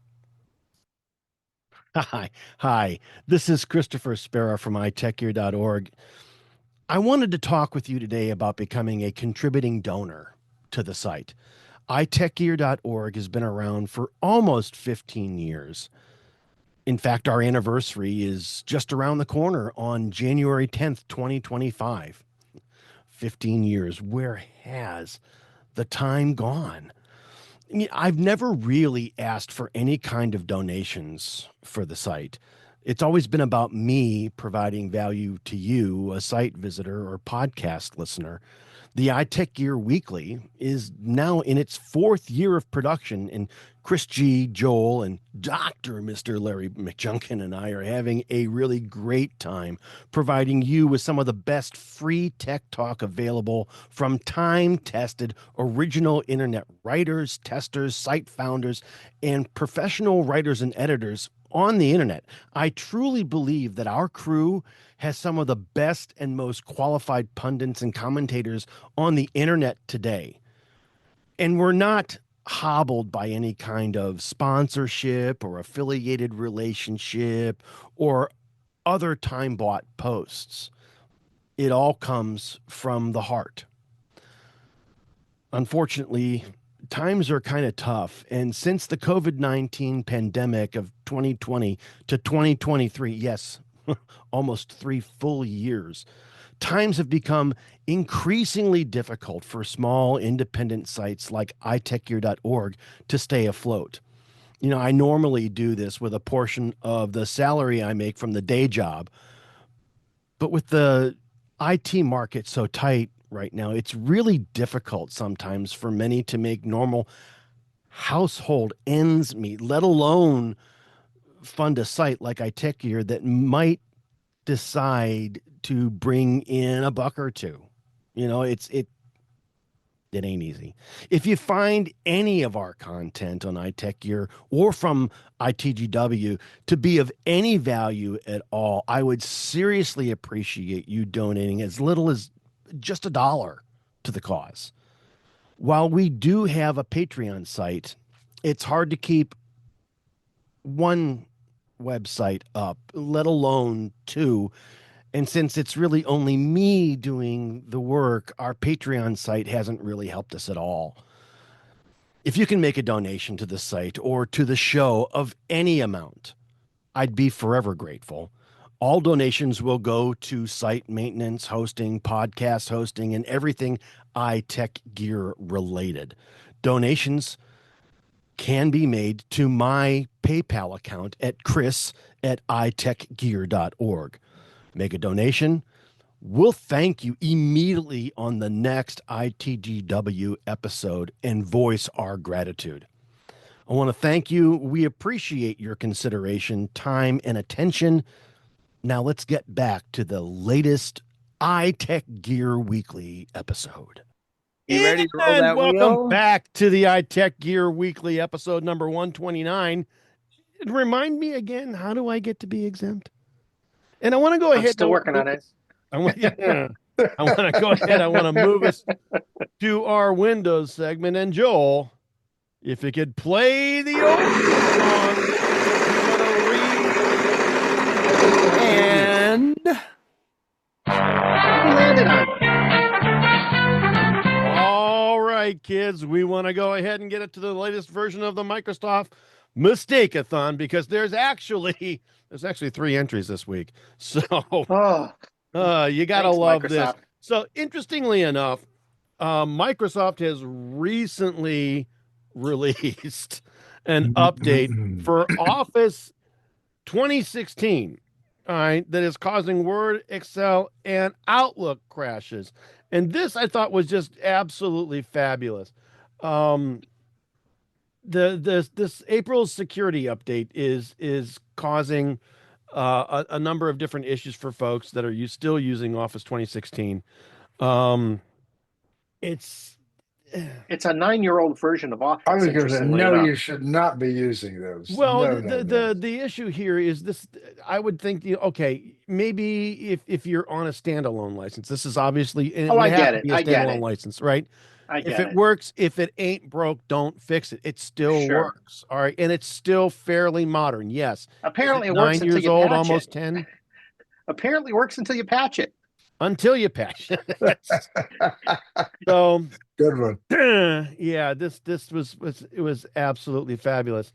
Hi. This is Christopher Spera from iTechGear.org. I wanted to talk with you today about becoming a contributing donor to the site. iTechGear.org has been around for almost 15 years. In fact, our anniversary is just around the corner on January 10th, 2025. 15 years. Where has the time gone? I mean, I've never really asked for any kind of donations for the site. It's always been about me providing value to you, a site visitor or podcast listener. The iTechGear Weekly is now in its 4th year of production, and Chris G, Joel, and Dr. Mr. Larry McJunkin and I are having a really great time providing you with some of the best free tech talk available from time-tested original internet writers, testers, site founders, and professional writers and editors on the internet. I truly believe that our crew has some of the best and most qualified pundits and commentators on the internet today. And we're not hobbled by any kind of sponsorship or affiliated relationship or other time bought posts. It all comes from the heart. Unfortunately, times are kind of tough. And since the COVID-19 pandemic of 2020 to 2023, yes, almost 3 full years, times have become increasingly difficult for small independent sites like iTechGear.org to stay afloat. You know, I normally do this with a portion of the salary I make from the day job, but with the IT market so tight right now, it's really difficult sometimes for many to make normal household ends meet, let alone fund a site like iTechGear that might decide to bring in a buck or two. You know, it ain't easy. If you find any of our content on iTechGear or from ITGW to be of any value at all, I would seriously appreciate you donating as little as just $1 to the cause. While we do have a Patreon site, it's hard to keep one website up, let alone two. And since it's really only me doing the work, our Patreon site hasn't really helped us at all. If you can make a donation to the site or to the show of any amount, I'd be forever grateful. All donations will go to site maintenance, hosting, podcast hosting, and everything iTechGear related. Donations can be made to my PayPal account at chris@itechgear.org. Make a donation. We'll thank you immediately on the next ITGW episode and voice our gratitude. I want to thank you. We appreciate your consideration, time, and attention. Now let's get back to the latest iTechGear Weekly episode. You ready to roll And that welcome wheel? back to the iTechGear Weekly episode number 129. Remind me again, how do I get to be exempt? And I want to go ahead. I'm still working on it. I want to go ahead. I want to move us to our Windows segment. And Joel, if you could play the opening song, And We landed on it. all right, kids, we want to go ahead and get it to the latest version of the Microsoft Mistake-a-thon because there's actually 3 entries this week. So Oh, you gotta thanks, love this. Microsoft. So interestingly enough, Microsoft has recently released an update for Office 2016. All right, that is causing Word, Excel, and Outlook crashes. And this I thought was just absolutely fabulous. um, this April's security update is causing a number of different issues for folks that are still using Office 2016. Um, it's It's a 9-year-old version of I Office, was going to say, interestingly no, enough. you should not be using those. well, No, no, no. the issue here is this. I would think, okay, maybe if you're on a standalone license, this is obviously, and it Oh, would I have get to it. be a I get standalone it. license, right? I If get it it. works, if it ain't broke, don't fix it. It still Sure. works. All right. And it's still fairly modern. Yes. Is Apparently, it it works 9 until years you old, patch it. almost 10? Apparently, it works until you patch it. Until you patch it. So, Good one. yeah, this was absolutely fabulous.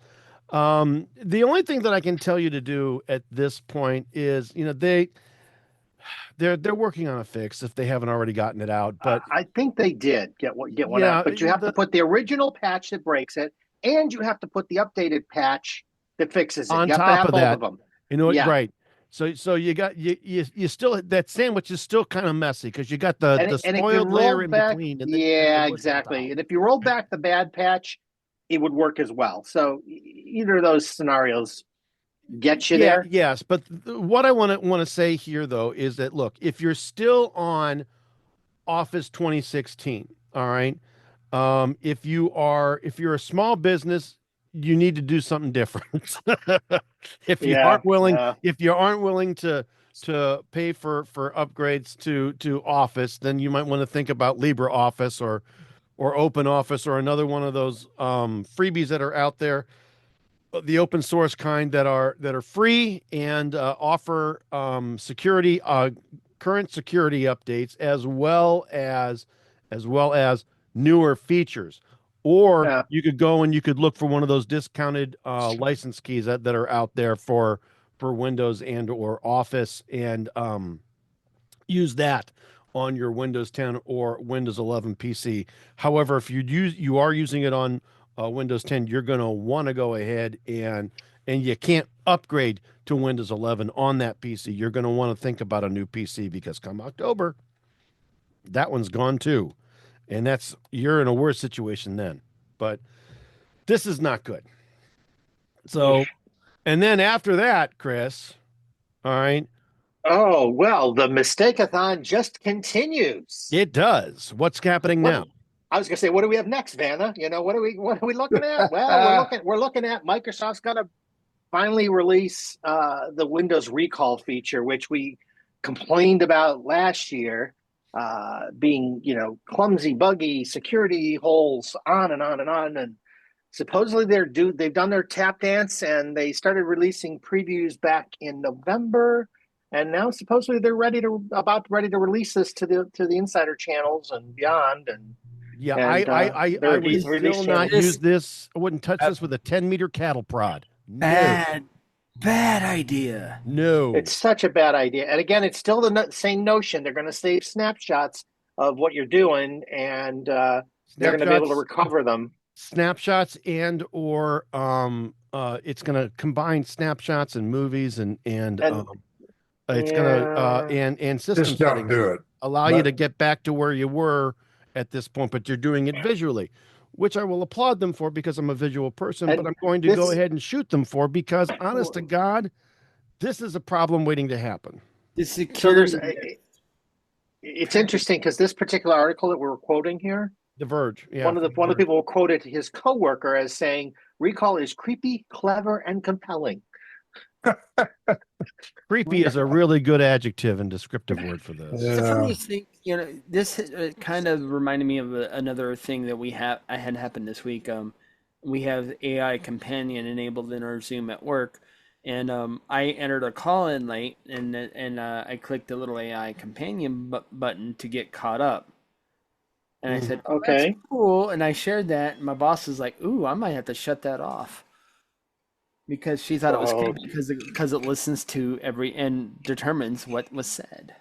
The only thing that I can tell you to do at this point is, they're working on a fix if they haven't already gotten it out. But I think they did get one yeah, out, but you have to put the original patch that breaks it, and you have to put the updated patch that fixes it. on You have to top have of both that, of them. yeah. Yeah. Right. So you got you still, that sandwich is still kind of messy because you got the And if you spoiled layer roll in back, between, and then yeah, the mush on exactly. top. And if you roll back the bad patch, it would work as well. So either of those scenarios get you Yeah, there. yes, but what I want to say here though is that, look, if you're still on Office 2016, all right, if you're a small business, you need to do something different. Yeah. If you aren't willing to pay for upgrades to Office, then you might want to think about LibreOffice or Open Office or another one of those freebies that are out there, the open source kind that are free and offer security, current security updates, as well as newer features. Or Yeah. you could go and you could look for one of those discounted license keys that are out there for Windows and or Office, and use that on your Windows 10 or Windows 11 PC. However, if you are using it on Windows 10, you're going to want to go ahead and you can't upgrade to Windows 11 on that PC. You're going to want to think about a new PC, because come October, that one's gone too. And you're in a worse situation then. But this is not good. So, and then after that, Chris, all right, Oh, well, the Mistake-a-thon just continues. it does. What's happening now? I was going to say, what do we have next, Vanna? What are we looking at? Well, we're looking at Microsoft's going to finally release the Windows recall feature, which we complained about last year, being clumsy, buggy, security holes, on and on and on. And supposedly they've done their tap dance, and they started releasing previews back in November. And now supposedly they're about ready to release this to the insider channels and beyond. And yeah, and, I would still not use this. I wouldn't touch this with a 10-meter cattle prod. Bad idea. No. It's such a bad idea. And again, it's still the same notion. They're going to save snapshots of what you're doing, and they're going to be able to recover them. Snapshots and or it's going to combine snapshots and movies and it's going to and system Just don't settings do it. allow you to get back to where you were at this point, but you're doing it visually, which I will applaud them for, because I'm a visual person, but I'm going to go ahead and shoot them for, because honest to God, this is a problem waiting to happen. The security. It's interesting because this particular article that we're quoting here, The Verge, yeah, one of the people quoted his coworker as saying, "Recall is creepy, clever, and compelling." Creepy is a really good adjective and descriptive word for this. The funniest thing, this kind of reminded me of another thing that I had happened this week. We have AI companion enabled in our Zoom at work, and I entered a call in late, and I clicked the little AI companion button to get caught up. And I said, "Okay, that's cool," and I shared that. And my boss was like, "Ooh, I might have to shut that off." Because she thought it was creepy because it listens to and determines what was said.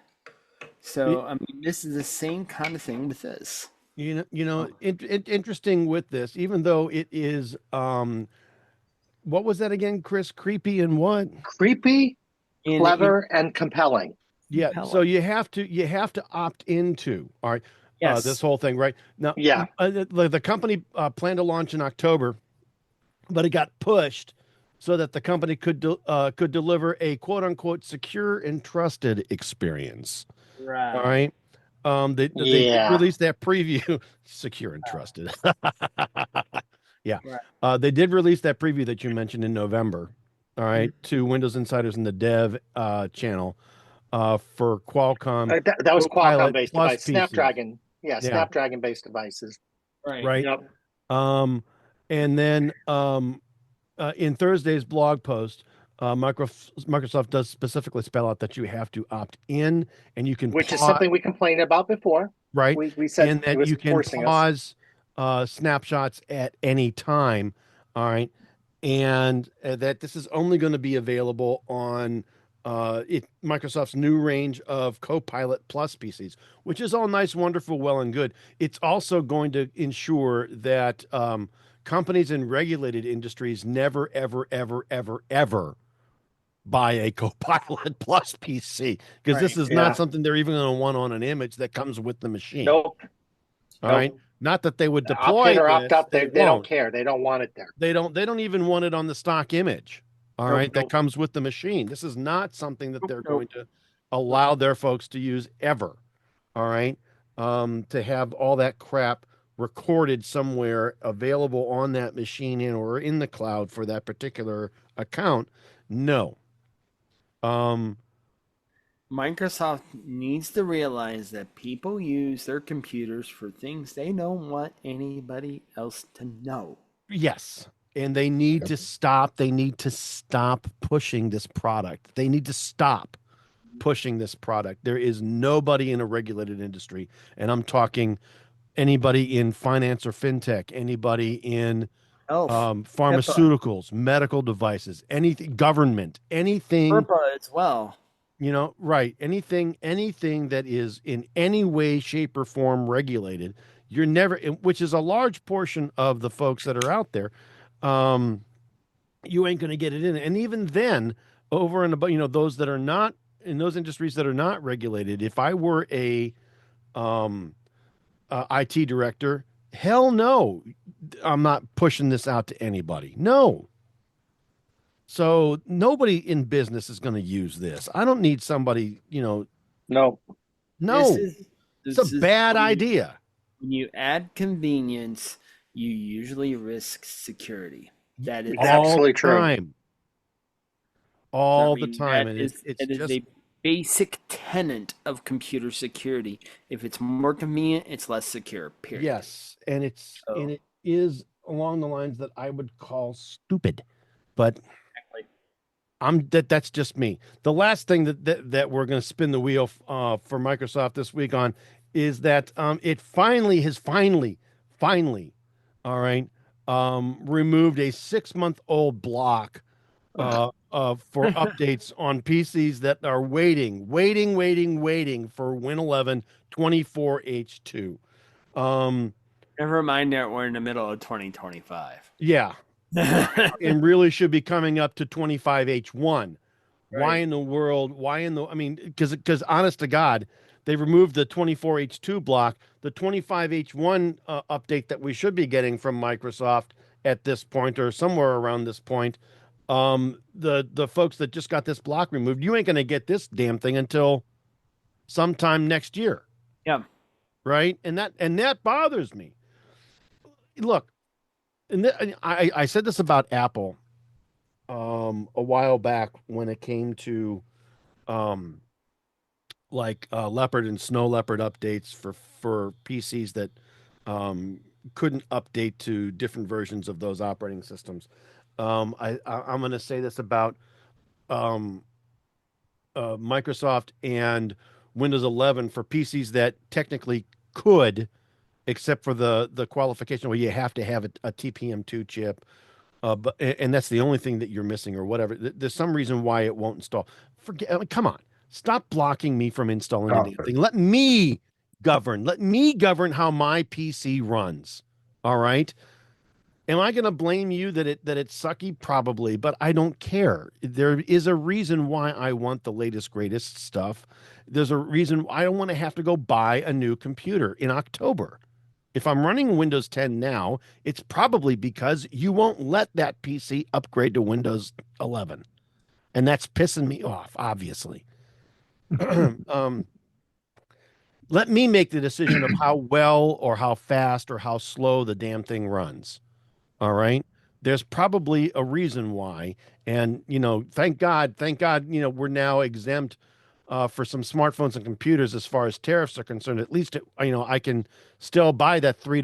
So I mean, this is the same kind of thing with this. Interesting with this, even though it is what was that again, Chris? Creepy and what? Creepy, clever, and compelling. Yeah. So you have to opt into. All right. this whole thing right now. Yeah. The company planned to launch in October, but it got pushed so that the company could deliver a quote unquote secure and trusted experience. Right. All right. They did release that preview, secure and trusted. Yeah. Right. They did release that preview that you mentioned in November. All right, to Windows Insiders in the Dev channel for Qualcomm. That was Qualcomm based Plus device, PCs. Snapdragon. Yeah, Snapdragon based devices. Right. Yep. And then in Thursday's blog post, Microsoft does specifically spell out that you have to opt in, and you can which is something we complained about before. Right. We said and that you can pause snapshots at any time. All right. And that this is only going to be available on Microsoft's new range of Copilot Plus PCs, which is all nice, wonderful, well and good. It's also going to ensure that companies in regulated industries never, ever, ever, ever, ever buy a Copilot Plus PC, because this is not something they're even going to want on an image that comes with the machine. Nope. All right. Not that they would deploy opt in or opt out. They won't. don't care. They don't want it there. They don't even want it on the stock image. All right. That comes with the machine. This is not something that they're going to allow their folks to use ever. All right. To have all that crap recorded somewhere available on that machine or in the cloud for that particular account. No. Microsoft needs to realize that people use their computers for things they don't want anybody else to know. Yes. And they need to stop. They need to stop pushing this product. They need to stop pushing this product. There is nobody in a regulated industry, and I'm talking anybody in finance or fintech, anybody in pharmaceuticals, medical devices, anything, government, anything. FERPA as well. Right. Anything that is in any way, shape, or form regulated, you're never, which is a large portion of the folks that are out there. You ain't going to get it in. And even then, over and above, those that are not in those industries that are not regulated, if I were a IT director, hell no, I'm not pushing this out to anybody. No. So nobody in business is going to use this. I don't need somebody, No. It's a bad idea. When you add convenience, you usually risk security. That is absolutely true. All the time. It is a basic tenet of computer security. If it's more convenient, it's less secure. Period. Yes, and it is along the lines that I would call stupid, but that's just me. The last thing that we're going to spin the wheel for Microsoft this week on is that it finally, all right, removed a 6-month-old block for updates on PCs that are waiting for Win 11 24H2. Never mind that we're in the middle of 2025. Yeah. And really should be coming up to 25H1. Right. Because honest to God, they removed the 24H2 block. The 25H1 update that we should be getting from Microsoft at this point, or somewhere around this point, the folks that just got this block removed, you ain't going to get this damn thing until sometime next year. Yeah. Right. And that bothers me. Look, and I said this about Apple a while back when it came to Leopard and Snow Leopard updates for PCs that couldn't update to different versions of those operating systems. I'm going to say this about Microsoft and Windows 11 for PCs that technically could, except for the qualification where you have to have a TPM2 chip, and that's the only thing that you're missing or whatever. There's some reason why it won't install. Come on, stop blocking me from installing anything. Let me govern how my PC runs. All right. Am I going to blame you that it's sucky? Probably, but I don't care. There is a reason why I want the latest, greatest stuff. There's a reason I don't want to have to go buy a new computer in October. If I'm running Windows 10 now, it's probably because you won't let that PC upgrade to Windows 11. And that's pissing me off, obviously. um, let me make the decision of how well or how fast or how slow the damn thing runs. All right. There's probably a reason why. And, thank God, we're now exempt for some smartphones and computers as far as tariffs are concerned. At least, I can still buy that $300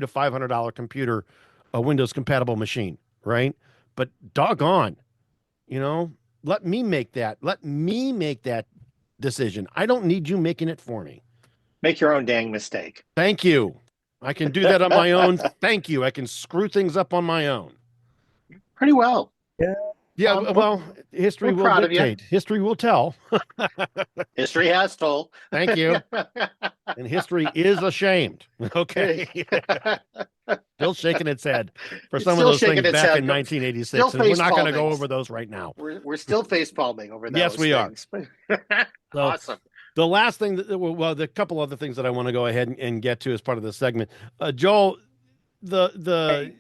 to $500 computer, a Windows compatible machine. Right. But doggone, you know, let me make that. Let me make that decision. I don't need you making it for me. Make your own dang mistake. Thank you. I can do that on my own. Thank you. I can screw things up on my own. Pretty well. Yeah. Yeah. Well, history will dictate. History will tell. History has told. Thank you. And history is ashamed. Okay. Still shaking its head for some of those things back in 1986. And we're not going to go over those right now. We're still face palming over those. Yes, we things. are. Awesome. The last thing the couple other things that I want to go ahead and get to as part of this segment, Joel, there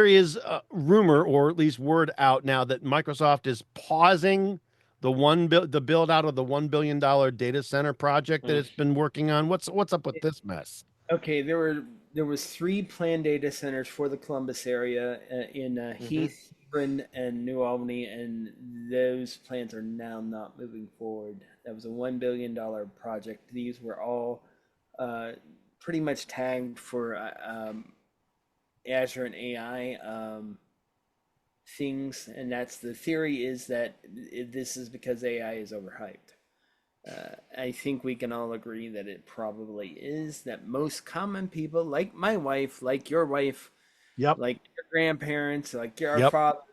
is a rumor, or at least word out now, that Microsoft is pausing the build out of the $1 billion data center project that it's been working on. What's up with this mess? Okay, there was 3 planned data centers for the Columbus area in Heath, Hebron, and New Albany, and those plans are now not moving forward. That was a $1 billion project. These were all pretty much tagged for Azure and AI things, and that's the theory, is that this is because AI is overhyped. I think we can all agree that it probably is, that most common people, like my wife, like your wife, yep, like your grandparents, like your yep, fathers,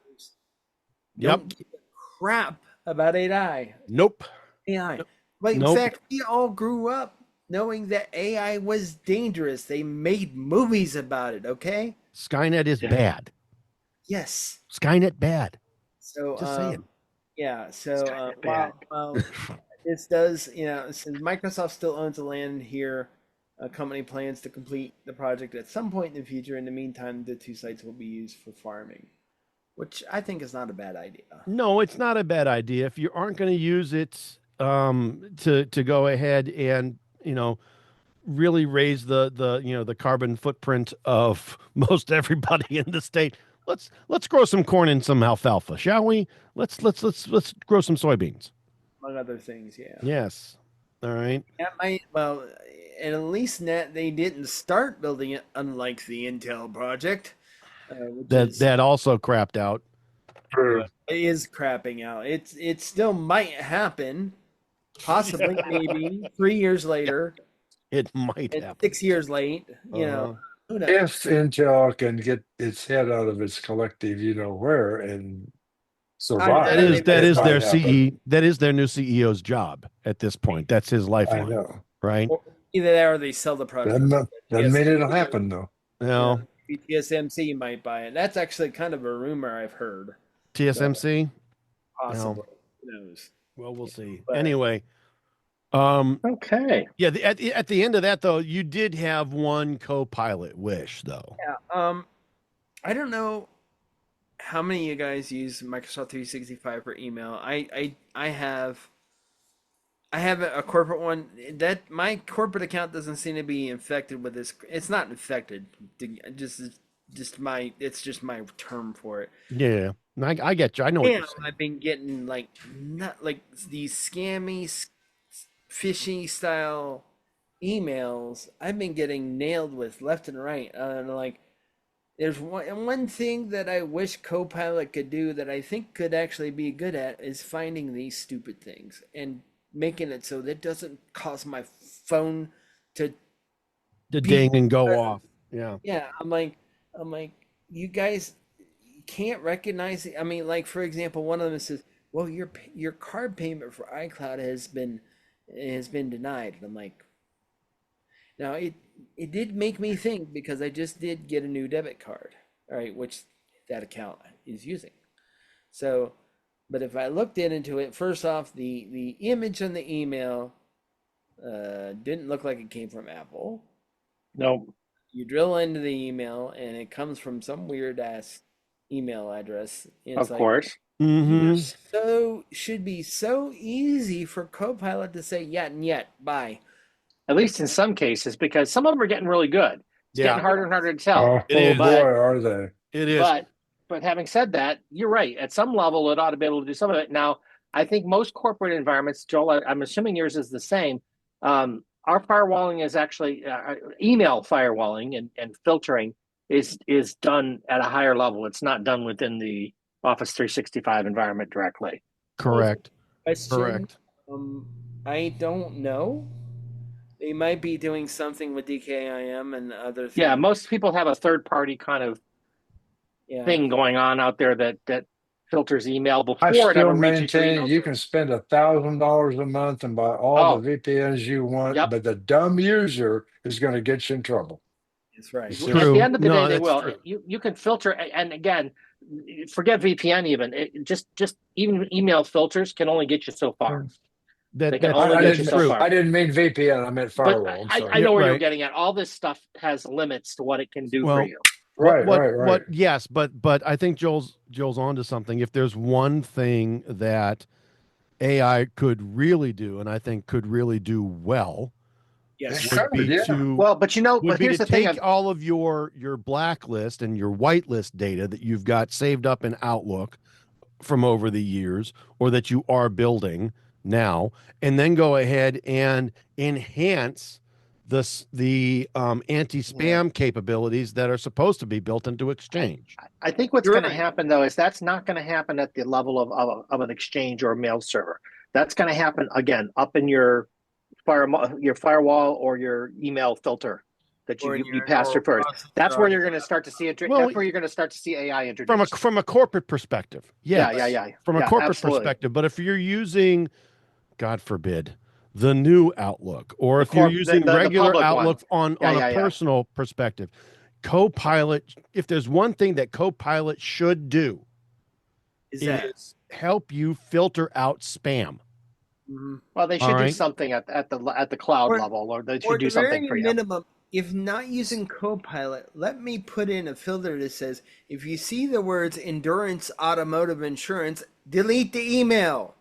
don't give a crap about AI. Nope. AI. Nope. Like, in fact, we all grew up knowing that AI was dangerous. They made movies about it, okay? Skynet is bad. Yes. Skynet bad. So, just saying. Yeah, so while this does, since Microsoft still owns the land here, a company plans to complete the project at some point in the future. In the meantime, the 2 sites will be used for farming, which I think is not a bad idea. No, it's not a bad idea. If you aren't going to use it to go ahead and, really raise the carbon footprint of most everybody in the state, let's grow some corn and some alfalfa, shall we? Let's grow some soybeans. Among other things, yeah. Yes. All right. And at least they didn't start building it, unlike the Intel project. That also crapped out. It is crapping out. It still might happen, possibly, maybe 3 years later. It might happen. 6 years late, Who knows? If Intel can get its head out of its collective, where, and survive. That is their new CEO's job at this point. That's his lifeline. I know. Right? Either that or they sell the product. Doesn't mean it'll happen, though. No. TSMC might buy it. That's actually kind of a rumor I've heard. TSMC? Possibly. Who knows? Well, we'll see. Anyway. Okay. Yeah. At the end of that, though, you did have one Copilot wish, though. Yeah. I don't know how many of you guys use Microsoft 365 for email. I have a corporate one. That my corporate account doesn't seem to be infected with this. It's not infected. It's just my term for it. Yeah. I get you. I know what you're saying. I've been getting not like these scammy, fishy style emails. I've been getting nailed with left and right. There's one thing that I wish Copilot could do that I think could actually be good at, is finding these stupid things and making it so that doesn't cause my phone to ding and go off. Yeah. Yeah. I'm like, you guys can't recognize it. I mean, like, for example, one of them says, well, your card payment for iCloud has been denied. And I'm like, Now it did make me think because I just did get a new debit card, all right, which that account is using. So, but if I looked into it, first off, the image on the email didn't look like it came from Apple. No, You drill into the email and it comes from some weird ass email address. And it's of course. should be so easy for Copilot to say yet and yet bye. At least in some cases, because some of them are getting really good. It's getting harder and harder to tell. Oh, It is. boy, are they. It is. But having said that, you're right. At some level, it ought to be able to do some of it. Now, I think most corporate environments, Joel, I'm assuming yours is the same. Our firewalling is actually email firewalling and filtering is done at a higher level. It's not done within the Office 365 environment directly. Correct. Question, Correct. I don't know. They might be doing something with DKIM and other things. Yeah, most people have a third-party kind of thing going on out there that filters email before I it ever still reaches your maintain email you server. can spend $1,000 a month and buy all the VPNs you want, Yep. but the dumb user is going to get you in trouble. That's right. It's At true. the end of the day, they that's will. true. You can filter, and again, forget VPN even. Just even email filters can only get you so far. They can only get you so far. I didn't mean VPN. I meant firewall. But I'm sorry. I know where you're getting at. All this stuff has limits to what it can do for you. Right. Yes, but I think Joel's onto something. If there's one thing that AI could really do, and I think could really do well, yes, would be to well, but here's the take thing. all of your blacklist and your whitelist data that you've got saved up in Outlook from over the years, or that you are building now, and then go ahead and enhance the anti-spam capabilities that are supposed to be built into Exchange. I think what's going to happen though is that's not going to happen at the level of an Exchange or a mail server. That's going to happen again up in your firewall or your email filter that you pass through first. That's where you're going to start to see it. That's where you're going to start to see AI introduced. From a corporate perspective. Yes. Yeah. From a corporate absolutely. perspective. But if you're using, God forbid, the new Outlook, or if you're using regular Outlook on a personal perspective, Copilot, if there's one thing that Copilot should do, is help you filter out spam. Mm-hmm. Well, they should do something at the cloud level, or they should do something for you. Minimum, if not using Copilot, let me put in a filter that says, if you see the words endurance automotive insurance, delete the email.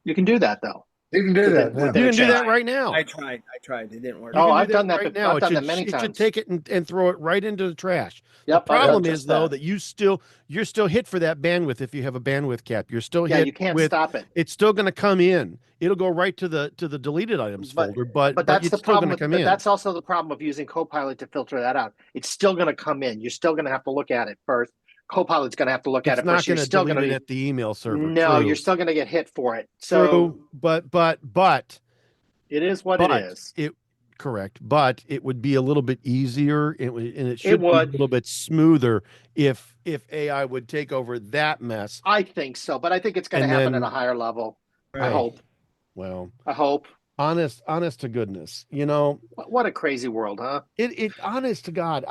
You can do that though. You can do that. You can do that right now. I tried. It didn't work. Oh, I've done that right now. I've done that many times. It should take it and throw it right into the trash. Yep, the problem is though that you're still hit for that bandwidth. If you have a bandwidth cap, you're still hit. You can't stop it. It's still going to come in. It'll go right to the deleted items folder. But that's it's the still problem. Come in. That's also the problem of using Copilot to filter that out. It's still going to come in. You're still going to have to look at it first. Copilot's going to have to look at it first. You're still going to at the email server. No, you're still going to get hit for it. So, but it is what it is. Correct, but it would be a little bit easier, and it should be a little bit smoother if AI would take over that mess. I think so, but I think it's going to happen at a higher level. Right. I hope. Well, I hope. Honest to goodness, you know. What a crazy world, huh? It honest to God,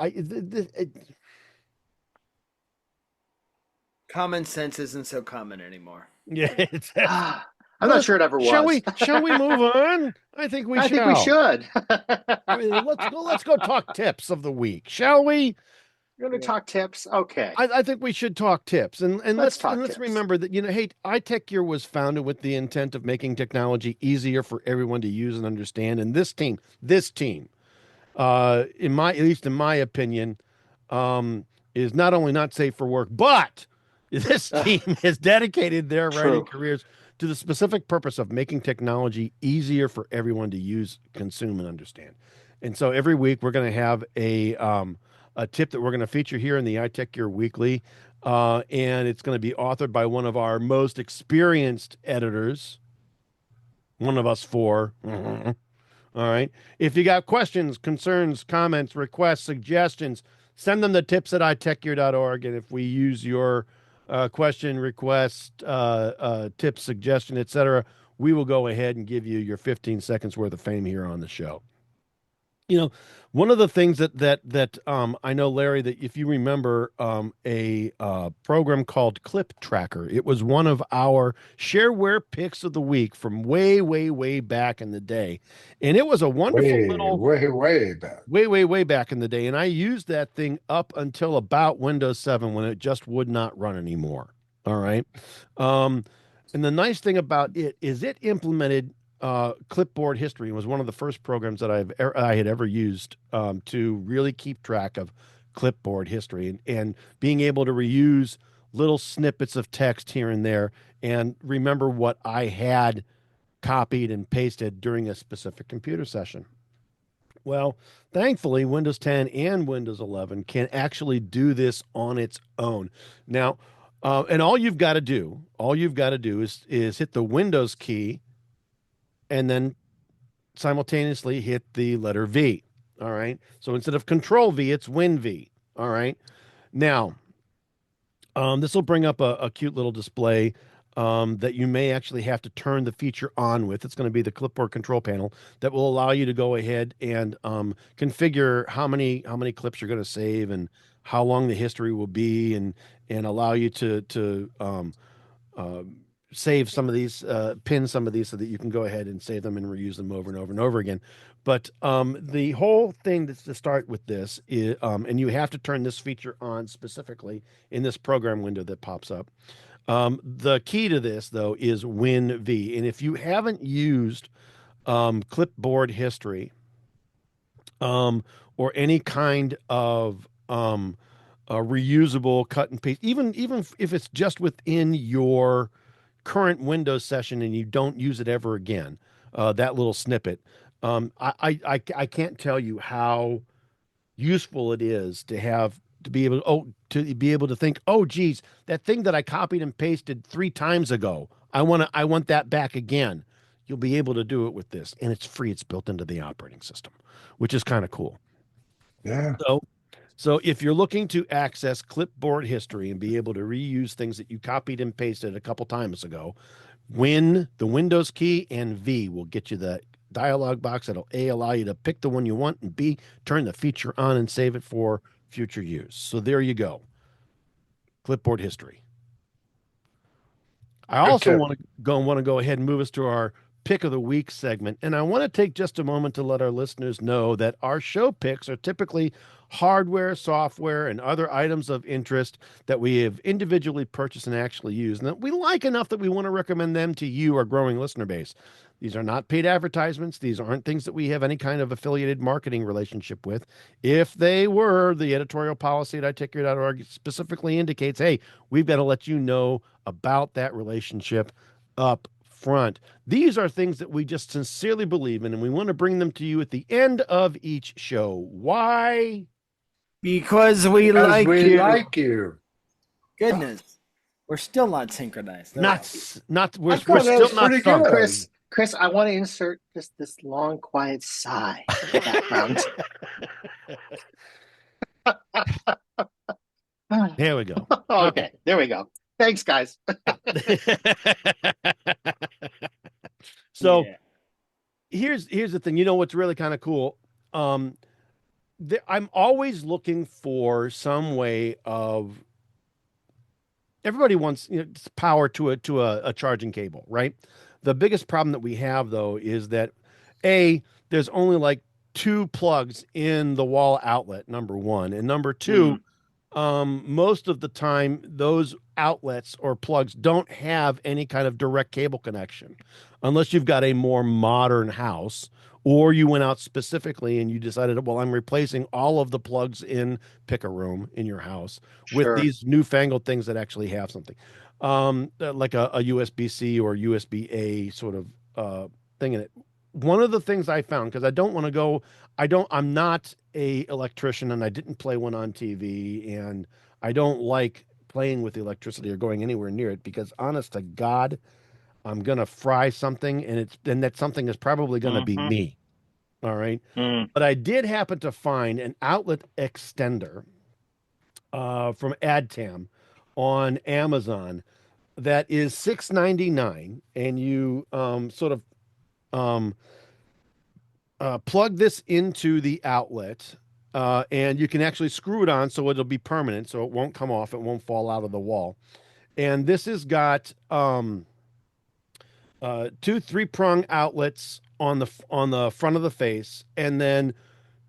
common sense isn't so common anymore. Yeah, I'm not sure it ever was. Shall we move on? I think we should. Let's go talk tips of the week, shall we? We're going to talk tips. Okay. I think we should talk tips, and let's remember that hey, iTechGear was founded with the intent of making technology easier for everyone to use and understand. And this team, at least in my opinion, is not only not safe for work, but this team has dedicated their writing careers to the specific purpose of making technology easier for everyone to use, consume, and understand. And so every week we're going to have a tip that we're going to feature here in the iTechGear Weekly, and it's going to be authored by one of our most experienced editors, one of us four. Mm-hmm. All right. If you got questions, concerns, comments, requests, suggestions, send them to tips@itechgear.org, and if we use your question, request, tip, suggestion, etc., we will go ahead and give you your 15 seconds worth of fame here on the show. You know, one of the things that I know, Larry, that if you remember a program called Clip Tracker, it was one of our shareware picks of the week from way, way, way back in the day, and it was a wonderful Way, little way, way back. way, way, way back in the day, and I used that thing up until about Windows 7 when it just would not run anymore. All right. Um, and the nice thing about it is it implemented clipboard history. It was one of the first programs that I had ever used to really keep track of clipboard history and being able to reuse little snippets of text here and there and remember what I had copied and pasted during a specific computer session. Well, thankfully, Windows 10 and Windows 11 can actually do this on its own. Now, and all you've got to do is hit the Windows key and then simultaneously hit the letter V. All right. So instead of Control V, it's Win V. All right. Now, this will bring up a cute little display that you may actually have to turn the feature on with. It's going to be the clipboard control panel that will allow you to go ahead and configure how many clips you're going to save and how long the history will be, and allow you to uh, save some of these, pin some of these so that you can go ahead and save them and reuse them over and over and over again. But the whole thing that's to start with this is, and you have to turn this feature on specifically in this program window that pops up. The key to this, though, is WinV. And if you haven't used clipboard history or any kind of reusable cut and paste, even if it's just within your current Windows session and you don't use it ever again, that little snippet, I can't tell you how useful it is to be able to think, oh geez, that thing that I copied and pasted 3 times ago, I want that back again. You'll be able to do it with this, and it's free. It's built into the operating system, which is kind of cool. Yeah. So if you're looking to access clipboard history and be able to reuse things that you copied and pasted a couple times ago, the Windows key and V will get you the dialog box that'll A, allow you to pick the one you want, and B, turn the feature on and save it for future use. So there you go. Clipboard history. I also tip. want to go ahead and move us to our pick of the week segment. And I want to take just a moment to let our listeners know that our show picks are typically hardware, software, and other items of interest that we have individually purchased and actually used, and that we like enough that we want to recommend them to you, our growing listener base. These are not paid advertisements. These aren't things that we have any kind of affiliated marketing relationship with. If they were, the editorial policy at iTechGear.org specifically indicates, hey, we've got to let you know about that relationship up front. These are things that we just sincerely believe in, and we want to bring them to you at the end of each show. Why? Because we Because like we you. like you. Goodness. We're still not synchronized. We're I still thought that was not pretty sunk. good. Chris, I want to insert this long, quiet sigh in the background. There we go. Okay, there we go. Thanks, guys. So Yeah. here's the thing. You know what's really kind of cool? I'm always looking for some way of. Everybody wants power to a charging cable, right? The biggest problem that we have though is that there's only like 2 plugs in the wall outlet, number one, and number two, most of the time those outlets or plugs don't have any kind of direct cable connection unless you've got a more modern house or you went out specifically and you decided, well, I'm replacing all of the plugs in pick a room in your house with Sure. these newfangled things that actually have something, like a USB-C or USB-A sort of thing in it. One of the things I found, because I'm not a electrician and I didn't play one on TV, and I don't like playing with the electricity or going anywhere near it because honest to God, I'm gonna fry something and that something is probably gonna be me. All right. But I did happen to find an outlet extender from AdTam on Amazon that is $6.99, and you sort of plug this into the outlet, and you can actually screw it on so it'll be permanent, so it won't come off, it won't fall out of the wall. And this has got two 3-prong outlets on the front of the face, and then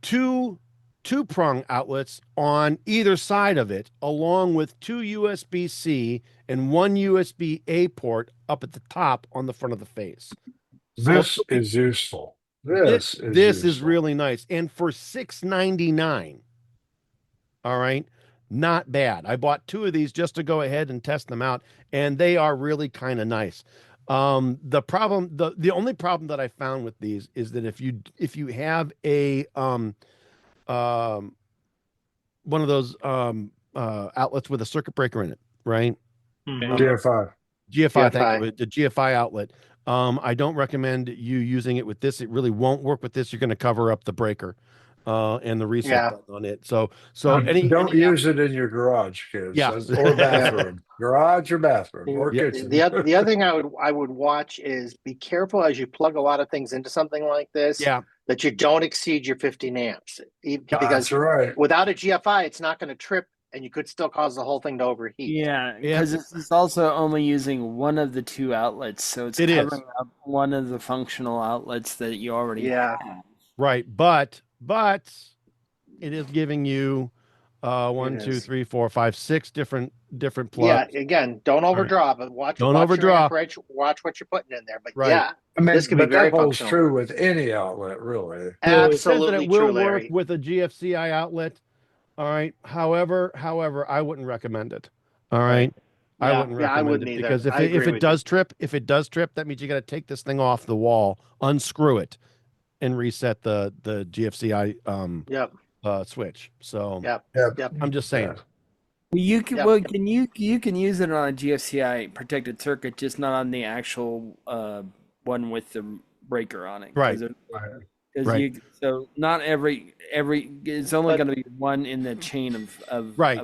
two 2-prong outlets on either side of it, along with 2 USB-C and 1 USB-A port up at the top on the front of the face. This is useful. This is really nice. And for $6.99, all right, not bad. I bought 2 of these just to go ahead and test them out, and they are really kind of nice. The only problem that I found with these is that if you have a one of those outlets with a circuit breaker in it, right? GFI. GFI, thank you. The GFI outlet. I don't recommend you using it with this. It really won't work with this. You're going to cover up the breaker and the reset button on it. So don't use it in your garage, kids. Yeah. Or bathroom. Garage or bathroom or kitchen. The other thing I would watch is be careful as you plug a lot of things into something like this. Yeah. That you don't exceed your 15 amps. Because That's right. without a GFI, it's not going to trip, and you could still cause the whole thing to overheat. Yeah, because it's also only using one of the 2 outlets, so it's covering up one of the functional outlets that you already have. Right, but it is giving you 1, 2, 3, 4, 5, 6 different plugs. Yeah, again, don't overdraw, but watch your amperage, watch what you're putting in there. But yeah, I mean, this could be very that holds functional. true with any outlet, really. Absolutely it will true, work Larry. with a GFCI outlet. All right. However, I wouldn't recommend it. All right. I wouldn't recommend it because if it does trip, that means you got to take this thing off the wall, unscrew it, and reset the GFCI switch. So I'm just saying. You can you can use it on a GFCI protected circuit, just not on the actual one with the breaker on it. Right. So not every it's only going to be one in the chain of right.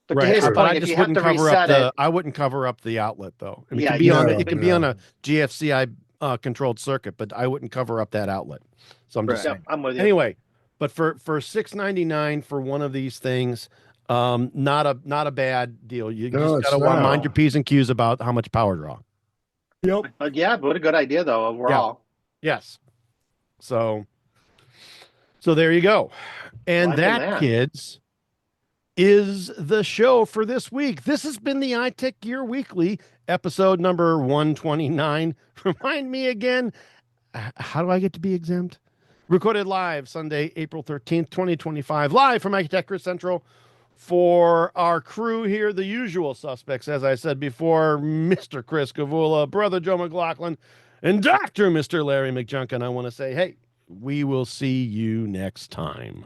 But to his point, I just wouldn't cover up I wouldn't cover up the outlet though. I mean, it can be on a GFCI controlled circuit, but I wouldn't cover up that outlet. So I'm just saying. I'm with you. Anyway, but for $6.99 for one of these things, not a bad deal. You just gotta mind your P's and Q's about how much power draw. Yep. What a good idea though overall. Yeah. Yes. So there you go. And that, kids, is the show for this week. This has been the iTechGear Weekly, episode number 129. Remind me again, how do I get to be exempt? Recorded live Sunday, April 13th, 2025, live from iTechGear Central. For our crew here, the usual suspects, as I said before, Mr. Chris Gavula, Brother Joe McLaughlin, and Dr. Mr. Larry McJunkin, I want to say, hey, we will see you next time.